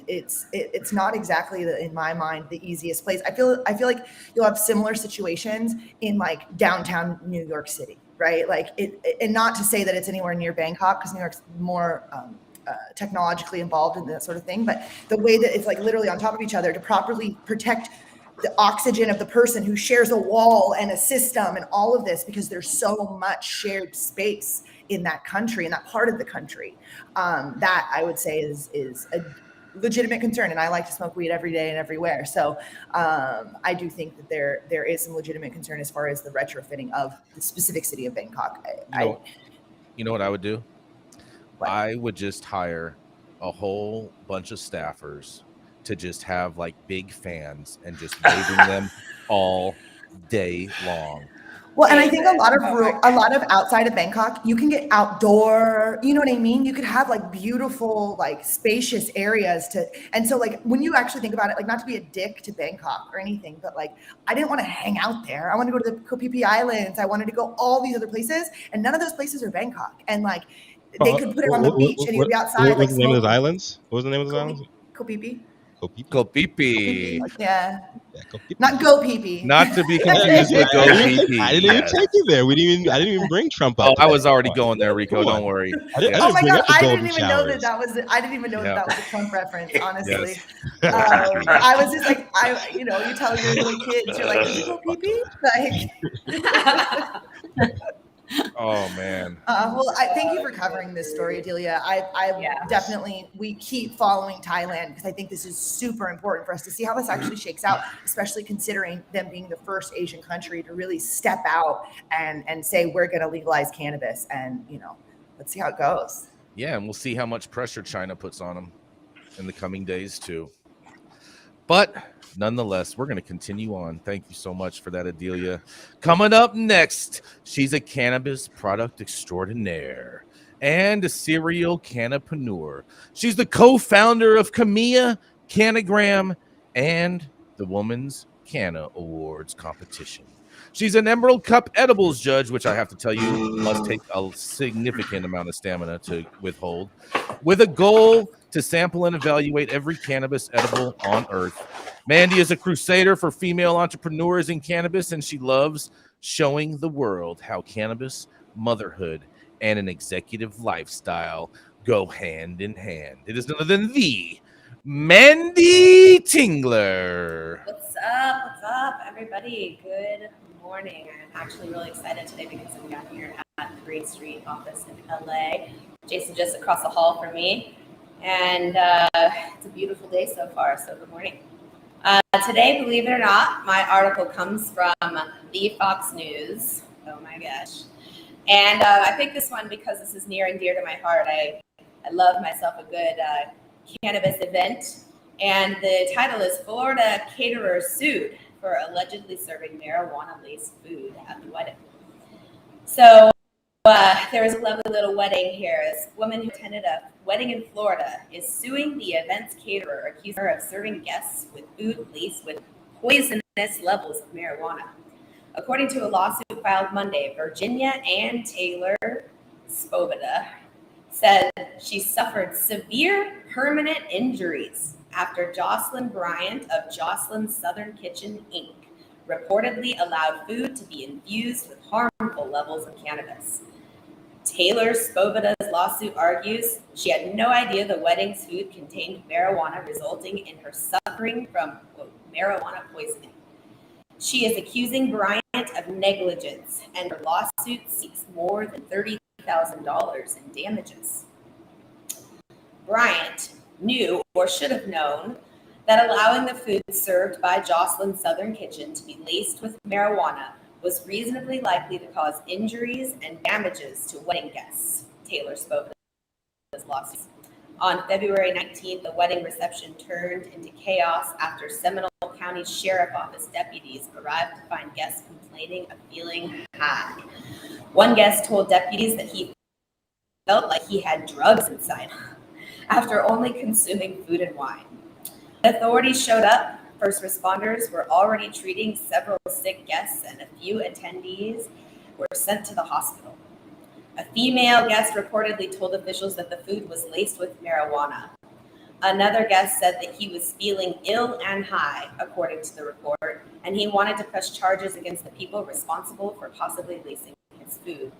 it's not exactly in my mind the easiest place. I feel like you'll have similar situations in like downtown New York City, right? Like, and not to say that it's anywhere near Bangkok, because New York's more technologically involved in that sort of thing, but the way that it's like literally on top of each other to properly protect the oxygen of the person who shares a wall and a system and all of this, because there's so much shared space in that country, in that part of the country, that I would say is a legitimate concern. And I like to smoke weed every day and everywhere. So I do think that there is some legitimate concern as far as the retrofitting of the specific city of Bangkok. You know what I would do? What? I would just hire a whole bunch of staffers to just have like big fans and just waving them all day long. Well, and I think a lot of outside of Bangkok, you can get outdoor, you know what I mean? You could have like beautiful, like spacious areas and so like when you actually think about it, like, not to be a dick to Bangkok or anything, but like, I didn't want to hang out there. I wanted to go to the Koh Phi Phi Islands. I wanted to go all these other places, and none of those places are Bangkok. And like, they could put it on the beach and you'd be outside. What like, was the name of those smoking. islands? What was the name of those islands? Koh Phi Phi. Go pee-pee. Yeah. Go Phi Phi. Not Go Phi Phi. Not to be confused with Go pee-pee. I didn't even take you there. I didn't even bring Trump up. Oh, I was already going there, Rico. Come on. Don't worry. Oh my God! I didn't even know showers. that was. I didn't even know Yeah. that was a Trump reference. Honestly, Yes. I was just like, you tell your little kids, you're like, "Did you go pee pee?" Like. Oh man. Well, I thank you for covering this story, Adelia. Definitely, we keep following Thailand, because I think this is super important for us to see how this actually shakes out, especially considering them being the first Asian country to really step out and say, we're going to legalize cannabis, and let's see how it goes. Yeah, and we'll see how much pressure China puts on them in the coming days too. But nonetheless, we're going to continue on. Thank you so much for that, Adelia. Coming up next, she's a cannabis product extraordinaire and a serial cannapreneur. She's the co-founder of Camilla Cannagram and the Women's Canna Awards competition. She's an Emerald Cup edibles judge, which I have to tell you must take a significant amount of stamina to withhold, with a goal to sample and evaluate every cannabis edible on earth. Mandy is a crusader for female entrepreneurs in cannabis, and she loves showing the world how cannabis, motherhood, and an executive lifestyle go hand in hand. It is none other than the Mandy Tingler. What's up, everybody? Good morning. I'm actually really excited today because I'm down here at the Green Street office in LA. Jason just across the hall from me. And it's a beautiful day so far, so good morning. Today, believe it or not, my article comes from the Fox News. Oh my gosh. And I picked this one because this is near and dear to my heart. I love myself a good cannabis event. And the title is Florida Caterer Sued for Allegedly Serving Marijuana-Laced Food at the Wedding. So there was a lovely little wedding here. This woman who attended a wedding in Florida is suing the event's caterer, accusing her of serving guests with food laced with poisonous levels of marijuana. According to a lawsuit filed Monday, Virginia Ann Taylor Spoboda said she suffered severe permanent injuries after Jocelyn Bryant of Jocelyn's Southern Kitchen, Inc. reportedly allowed food to be infused with harmful levels of cannabis. Taylor Spoboda's lawsuit argues she had no idea the wedding's food contained marijuana, resulting in her suffering from, quote, marijuana poisoning. She is accusing Bryant of negligence, and her lawsuit seeks more than $8,000 in damages. Bryant knew or should have known that allowing the food served by Jocelyn's Southern Kitchen to be laced with marijuana was reasonably likely to cause injuries and damages to wedding guests, Taylor spoke of his lawsuit. On February 19th, the wedding reception turned into chaos after Seminole County Sheriff Office deputies arrived to find guests complaining of feeling high. One guest told deputies that he felt like he had drugs inside after only consuming food and wine. When authorities showed up, first responders were already treating several sick guests, and a few attendees were sent to the hospital. A female guest reportedly told officials that the food was laced with marijuana. Another guest said that he was feeling ill and high, according to the report, and he wanted to press charges against the people responsible for possibly lacing his food.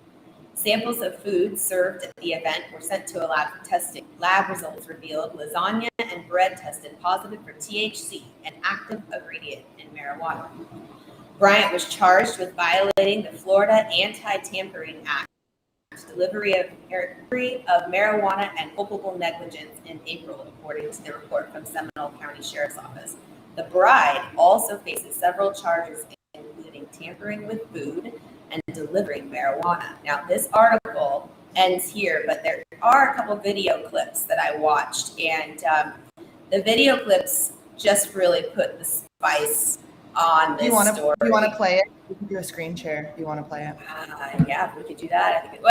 Samples of food served at the event were sent to a lab for testing. Lab results revealed lasagna and bread tested positive for THC, an active ingredient in marijuana. Bryant was charged with violating the Florida Anti-Tampering Act, delivery of marijuana and culpable negligence in April, according to the report from Seminole County Sheriff's Office. The bride also faces several charges, including tampering with food and delivering marijuana. Now, this article ends here, but there are a couple video clips that I watched, and the video clips just really put the spice on this story. Do you want to play it? We can do a screen share if you want to play it. Yeah, if we could do that. I think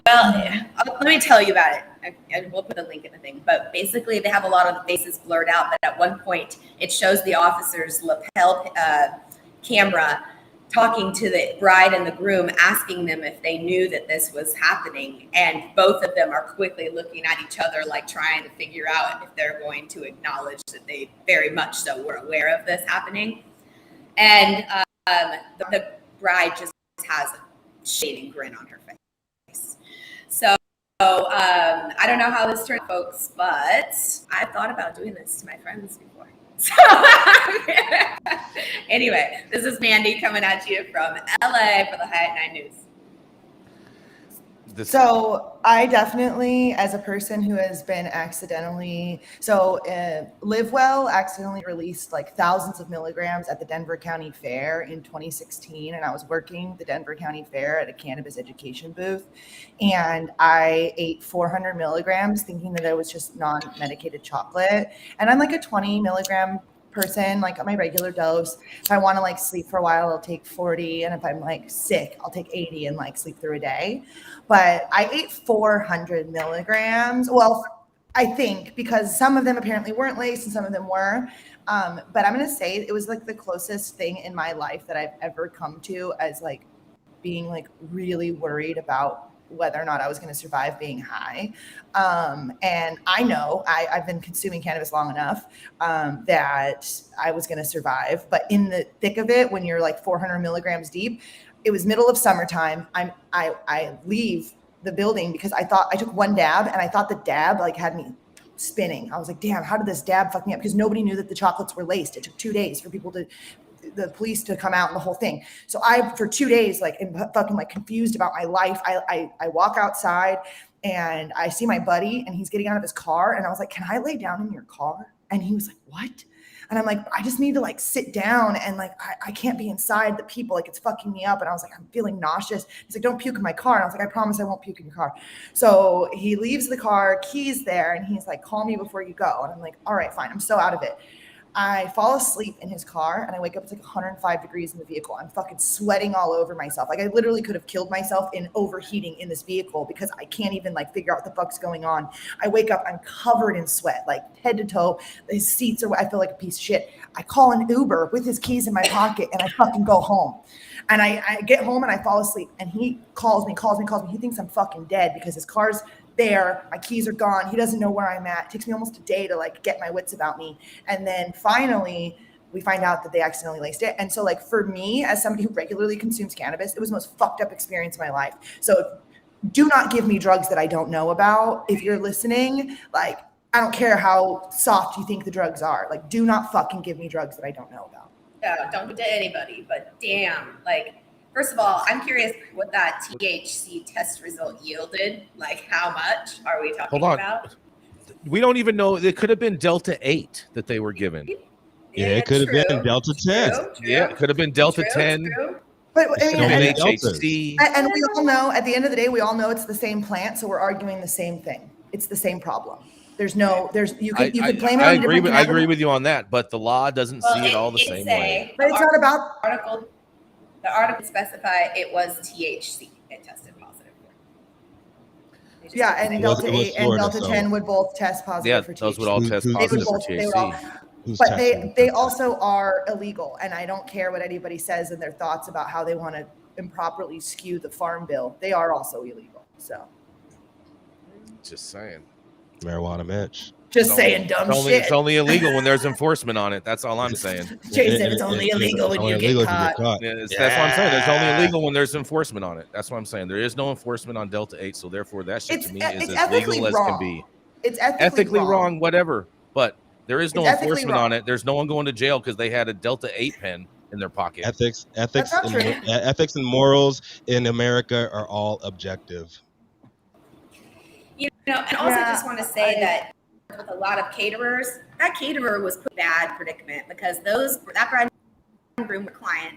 let me tell you about it. And we'll put a link in the thing. But basically, they have a lot of the faces blurred out. But at one point, it shows the officer's lapel camera talking to the bride and the groom, asking them if they knew that this was happening. And both of them are quickly looking at each other, like trying to figure out if they're going to acknowledge that they very much so were aware of this happening. And the bride just has a shading grin on her face. So I don't know how this turned out, folks, but I've thought about doing this to my friends before. So anyway, this is Mandy coming at you from LA for the High at 9 News. So I definitely, as a person who has been Live Well accidentally released like thousands of milligrams at the Denver County Fair in 2016. And I was working the Denver County Fair at a cannabis education booth. And I ate 400 milligrams thinking that it was just non-medicated chocolate. And I'm like a 20 milligram person, like at my regular dose. If I want to like sleep for a while, I'll take 40. And if I'm like sick, I'll take 80 and like sleep through a day. But I ate 400 milligrams. Well, I think because some of them apparently weren't laced and some of them were. But I'm going to say it was like the closest thing in my life that I've ever come to as like being like really worried about whether or not I was going to survive being high. And I know I've been consuming cannabis long enough that I was going to survive. But in the thick of it, when you're like 400 milligrams deep, it was middle of summertime. I leave the building because I thought I took one dab and I thought the dab like had me spinning. I was like, damn, how did this dab fuck me up? Because nobody knew that the chocolates were laced. It took 2 days for the police to come out and the whole thing. So for 2 days, like, am fucking like confused about my life. I walk outside and I see my buddy and he's getting out of his car. And I was like, can I lay down in your car? And he was like, what? And I'm like, I just need to like sit down and like, I can't be inside the people. Like it's fucking me up. And I was like, I'm feeling nauseous. He's like, don't puke in my car. And I was like, I promise I won't puke in your car. So he leaves the car, keys there. And he's like, call me before you go. And I'm like, all right, fine. I'm so out of it. I fall asleep in his car and I wake up, it's like 105 degrees in the vehicle. I'm fucking sweating all over myself. Like I literally could have killed myself in overheating in this vehicle because I can't even like figure out what the fuck's going on. I wake up, I'm covered in sweat, like head to toe. His seats are, I feel like a piece of shit. I call an Uber with his keys in my pocket and I fucking go home. And I get home and I fall asleep and he calls me. He thinks I'm fucking dead because his car's there, my keys are gone. He doesn't know where I'm at. It takes me almost a day to like get my wits about me. And then finally we find out that they accidentally laced it. And so like for me, as somebody who regularly consumes cannabis, it was the most fucked up experience of my life. So do not give me drugs that I don't know about. If you're listening, like, I don't care how soft you think the drugs are. Like, do not fucking give me drugs that I don't know about. Don't do it to anybody, but damn, like First of all, I'm curious what that THC test result yielded. Like, how much are we talking about? We don't even know. It could have been Delta 8 that they were given. Yeah, it could have been Delta 10. Yeah, it could have been Delta 10. But I So mean, many and, deltas. and we all know at the end of the day, we all know it's the same plant, so we're arguing the same thing. It's the same problem. You could blame it on different I agree with you on that, but the law doesn't see it all the same way. But it's not about the article specified it was THC it tested positive for. Yeah, and Delta 8 and Florida, Delta 10 would both test positive for THC. Those would all test positive for THC. But they also are illegal, and I don't care what anybody says in their thoughts about how they want to improperly skew the farm bill. They are also illegal. So, just saying, marijuana Mitch. Just saying dumb shit. It's only illegal when there's enforcement on it. That's all I'm saying. Jason, it's only illegal when you get caught. Yeah, that's what I'm saying. It's only illegal when there's enforcement on it. That's what I'm saying. There is no enforcement on Delta 8, so therefore that shit to me is as legal as can be. It's ethically wrong, whatever. But there is no enforcement on it. There's no one going to jail because they had a Delta 8 pen in their pocket. Ethics and morals in America are all objective. You know, and also I just want to say that with a lot of caterers, that caterer was put in a bad predicament because that bride and groom client,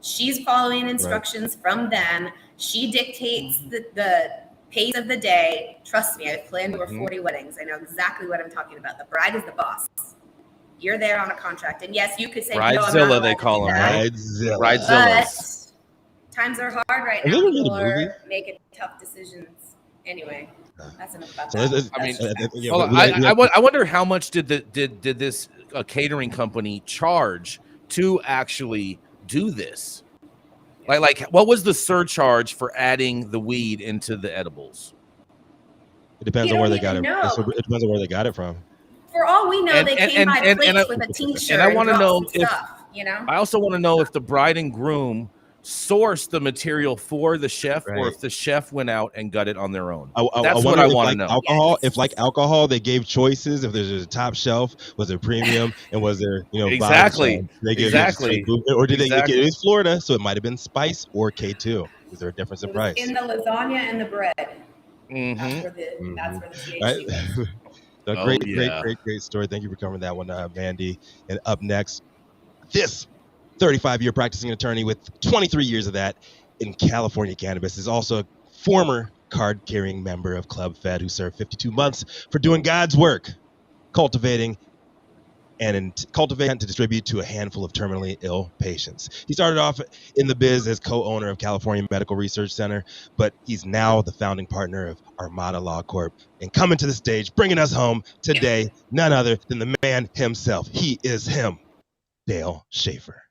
she's following instructions from them. She dictates the pace of the day. Trust me, I've planned over 40 weddings. I know exactly what I'm talking about. The bride is the boss. You're there on a contract. And yes, you could say, Bridezilla, they call them, right? Bridezillas. But times are hard right now. People are making tough decisions. Anyway, that's enough about that. I wonder how much did this catering company charge to actually do this? Like what was the surcharge for adding the weed into the edibles? It depends on where they got it. It depends on where they got it from. For all we know, they came by plates with a tincture. And I want to know if stuff, I also want to know if the bride and groom sourced the material for the chef, or if the chef went out and got it on their own. That's what I want to know. Alcohol, if like alcohol, they gave choices. If there's a top shelf, was there premium, and was there exactly, or did they get it in Florida? So it might have been spice or K2. Is there a difference in price? In the lasagna and the bread. That's where the THC was. Great story. Thank you for covering that one, Mandy. And up next, this 35-year practicing attorney with 23 years of that in California cannabis is also a former card-carrying member of Club Fed who served 52 months for doing God's work, cultivating to distribute to a handful of terminally ill patients. He started off in the biz as co-owner of California Medical Research Center, but he's now the founding partner of Armada Law Corp. And coming to the stage, bringing us home today, none other than the man himself. He is him, Dale Schaefer.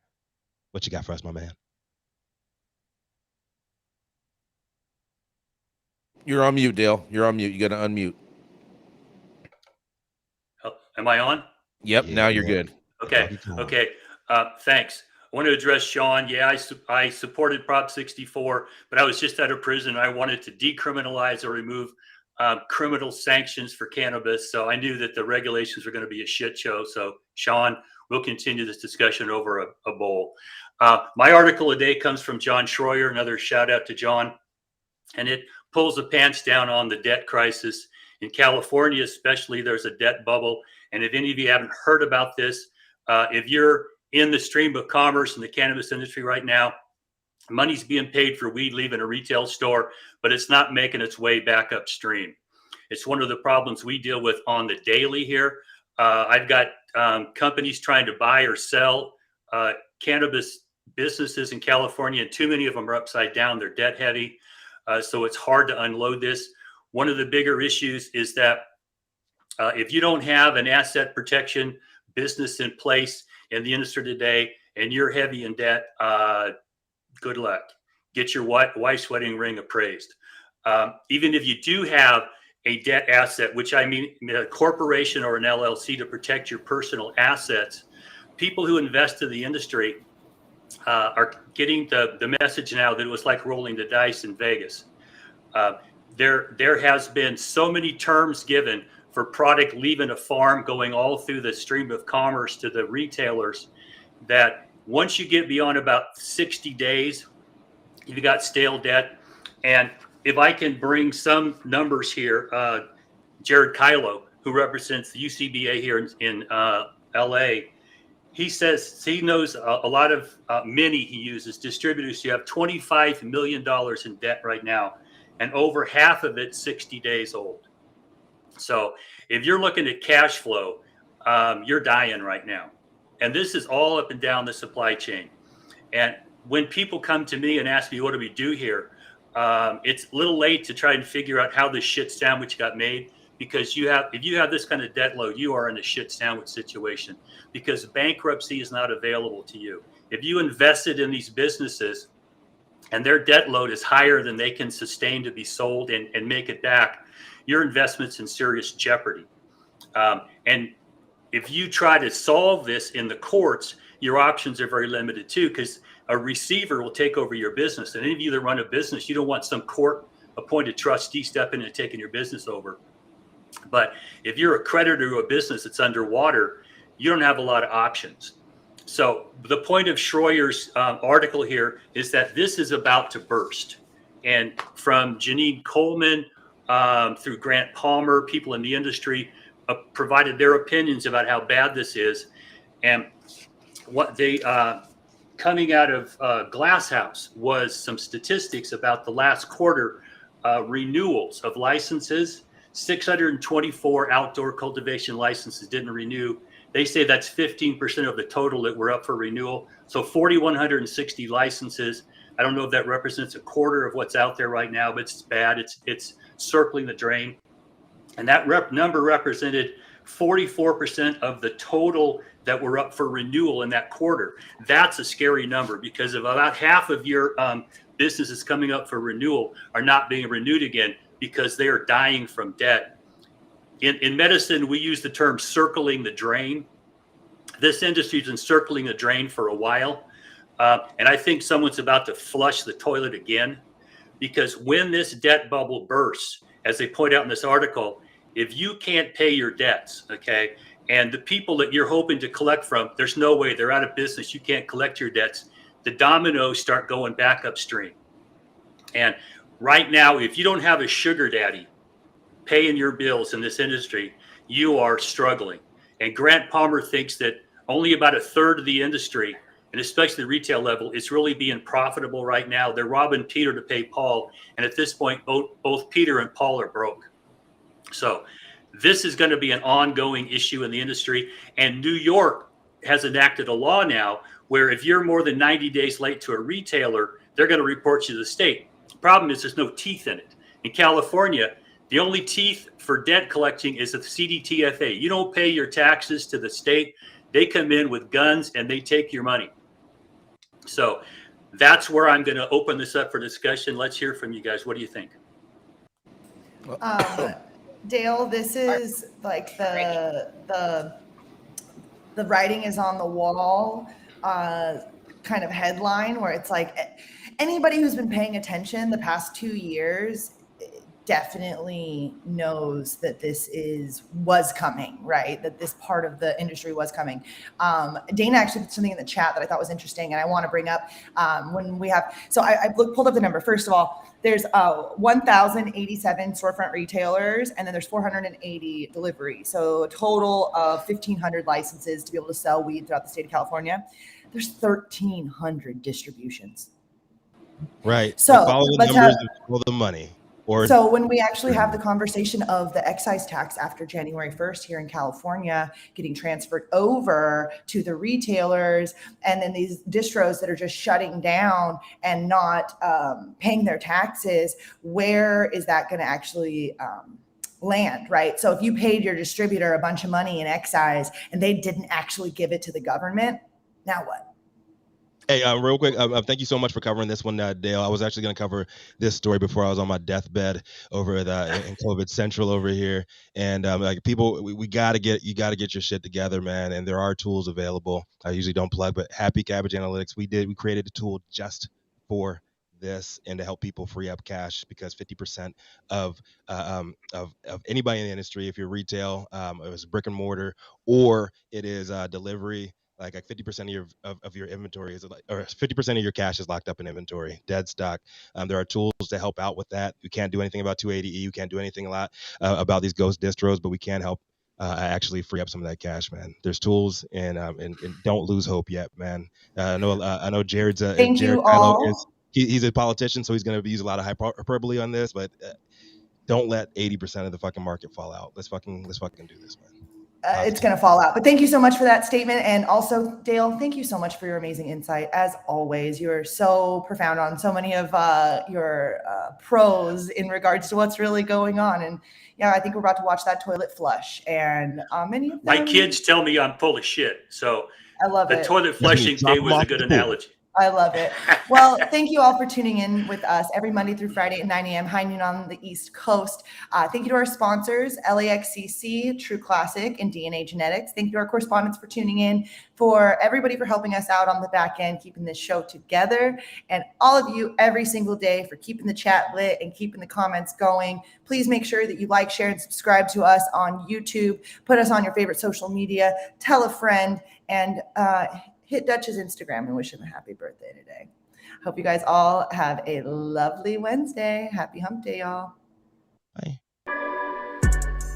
What you got for us, my man? You're on mute, Dale. You're on mute. You got to unmute. Am I on? Yep. Now you're good. Okay. Thanks. I want to address Sean. Yeah, I supported Prop 64, but I was just out of prison. I wanted to decriminalize or remove criminal sanctions for cannabis. So I knew that the regulations were going to be a shit show. So Sean, we'll continue this discussion over a bowl. My article today comes from John Schroyer. Another shout out to John. And it pulls the pants down on the debt crisis. In California, especially, there's a debt bubble. And if any of you haven't heard about this, if you're in the stream of commerce in the cannabis industry right now, money's being paid for weed leaving a retail store, but it's not making its way back upstream. It's one of the problems we deal with on the daily here. I've got companies trying to buy or sell cannabis businesses in California, and too many of them are upside down. They're debt heavy, so it's hard to unload this. One of the bigger issues is that if you don't have an asset protection business in place in the industry today and you're heavy in debt, good luck. Get your wife's wedding ring appraised. Even if you do have a debt asset, which I mean a corporation or an LLC to protect your personal assets, people who invest in the industry are getting the message now that it was like rolling the dice in Vegas. There has been so many terms given for product leaving a farm going all through the stream of commerce to the retailers that once you get beyond about 60 days, you've got stale debt. And if I can bring some numbers here, Jared Kylo, who represents the UCBA here in LA, he says he knows a lot of many he uses distributors. You have $25 million in debt right now, and over half of it 60 days old. So if you're looking at cash flow, you're dying right now. And this is all up and down the supply chain. And when people come to me and ask me, what do we do here? It's a little late to try and figure out how this shit sandwich got made, because if you have this kind of debt load, you are in a shit sandwich situation, because bankruptcy is not available to you. If you invested in these businesses and their debt load is higher than they can sustain to be sold and make it back, your investment's in serious jeopardy. And if you try to solve this in the courts, your options are very limited too, because a receiver will take over your business. And any of you that run a business, you don't want some court appointed trustee stepping in and taking your business over. But if you're a creditor to a business that's underwater, you don't have a lot of options. So the point of Schroyer's article here is that this is about to burst. And from Janine Coleman through Grant Palmer, people in the industry provided their opinions about how bad this is. And what they coming out of Glass House was some statistics about the last quarter renewals of licenses. 624 outdoor cultivation licenses didn't renew. They say that's 15% of the total that were up for renewal. So 4,160 licenses. I don't know if that represents a quarter of what's out there right now, but it's bad. It's circling the drain. And that number represented 44% of the total that were up for renewal in that quarter. That's a scary number, because if about half of your businesses coming up for renewal are not being renewed again because they are dying from debt. In medicine, we use the term circling the drain. This industry's been circling the drain for a while. And I think someone's about to flush the toilet again, because when this debt bubble bursts, as they point out in this article, if you can't pay your debts, okay, and the people that you're hoping to collect from, there's no way, they're out of business, you can't collect your debts, the dominoes start going back upstream. And right now, if you don't have a sugar daddy paying your bills in this industry, you are struggling. And Grant Palmer thinks that only about a third of the industry, and especially the retail level, is really being profitable right now. They're robbing Peter to pay Paul. And at this point, both Peter and Paul are broke. So this is going to be an ongoing issue in the industry. And New York has enacted a law now where if you're more than 90 days late to a retailer, they're going to report you to the state. The problem is there's no teeth in it. In California, the only teeth for debt collecting is the CDTFA. You don't pay your taxes to the state. They come in with guns and they take your money. So that's where I'm going to open this up for discussion. Let's hear from you guys. What do you think? Dale, this is like the writing is on the wall kind of headline, where it's like anybody who's been paying attention the past 2 years definitely knows that this was coming, right? That this part of the industry was coming. Dana actually put something in the chat that I thought was interesting, and I want to bring up when we have. So I pulled up the number. First of all, there's 1,087 storefront retailers, and then there's 480 deliveries. So a total of 1,500 licenses to be able to sell weed throughout the state of California. There's 1,300 distributions. Right. So follow the numbers, follow the money. So when we actually have the conversation of the excise tax after January 1st here in California getting transferred over to the retailers, and then these distros that are just shutting down and not paying their taxes, where is that going to actually land, right? So if you paid your distributor a bunch of money in excise and they didn't actually give it to the government, now what? Hey, real quick, thank you so much for covering this one, Dale. I was actually going to cover this story before I was on my deathbed over in COVID Central over here. And like people, you got to get your shit together, man. And there are tools available. I usually don't plug, but Happy Cabbage Analytics, we created a tool just for this and to help people free up cash, because 50% of anybody in the industry, if you're retail, it was brick and mortar or it is delivery, like 50% of your inventory is like, or 50% of your cash is locked up in inventory, dead stock. There are tools to help out with that. We can't do anything about 280E. You can't do anything about these ghost distros, but we can help actually free up some of that cash, man. There's tools, and don't lose hope yet, man. I know Jared's Thank Jared you Kylo all. he's a politician, so he's going to use a lot of hyperbole on this, but don't let 80% of the fucking market fall out. Let's fucking do this, man. It's going to fall out. But thank you so much for that statement. And also, Dale, thank you so much for your amazing insight. As always, you're so profound on so many of your pros in regards to what's really going on. And yeah, I think we're about to watch that toilet flush. And many of them, my kids tell me I'm full of shit. So I love the it. toilet flushing thing was a good analogy. I love it. Well, thank you all for tuning in with us every Monday through Friday at 9 a.m. high noon on the East Coast. Thank you to our sponsors, LAXCC, True Classic, and DNA Genetics. Thank you to our correspondents for tuning in, for everybody for helping us out on the back end, keeping this show together, and all of you every single day for keeping the chat lit and keeping the comments going. Please make sure that you like, share, and subscribe to us on YouTube. Put us on your favorite social media. Tell a friend, and hit Dutch's Instagram and wish him a happy birthday today. Hope you guys all have a lovely Wednesday. Happy hump day, y'all. Bye.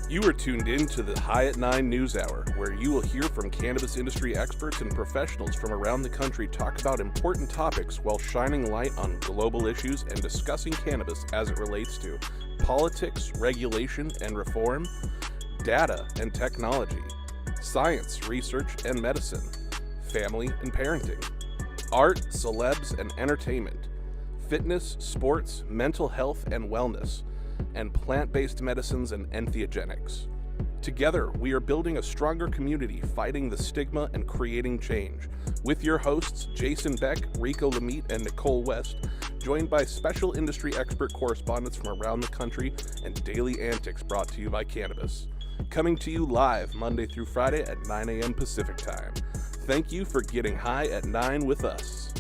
You are tuned in to the High at 9 News Hour, where you will hear from cannabis industry experts and professionals from around the country talk about important topics while shining light on global issues and discussing cannabis as it relates to politics, regulation and reform, data and technology, science, research and medicine, family and parenting, art, celebs and entertainment, fitness, sports, mental health and wellness, and plant-based medicines and enthogenics. Together, we are building a stronger community, fighting the stigma and creating change. With your hosts, Jason Beck, Rico Lamitte, and Nicole West, joined by special industry expert correspondents from around the country and daily antics brought to you by Cannabis. Coming to you live Monday through Friday at 9 a.m. Pacific Time. Thank you for getting high at 9 with us.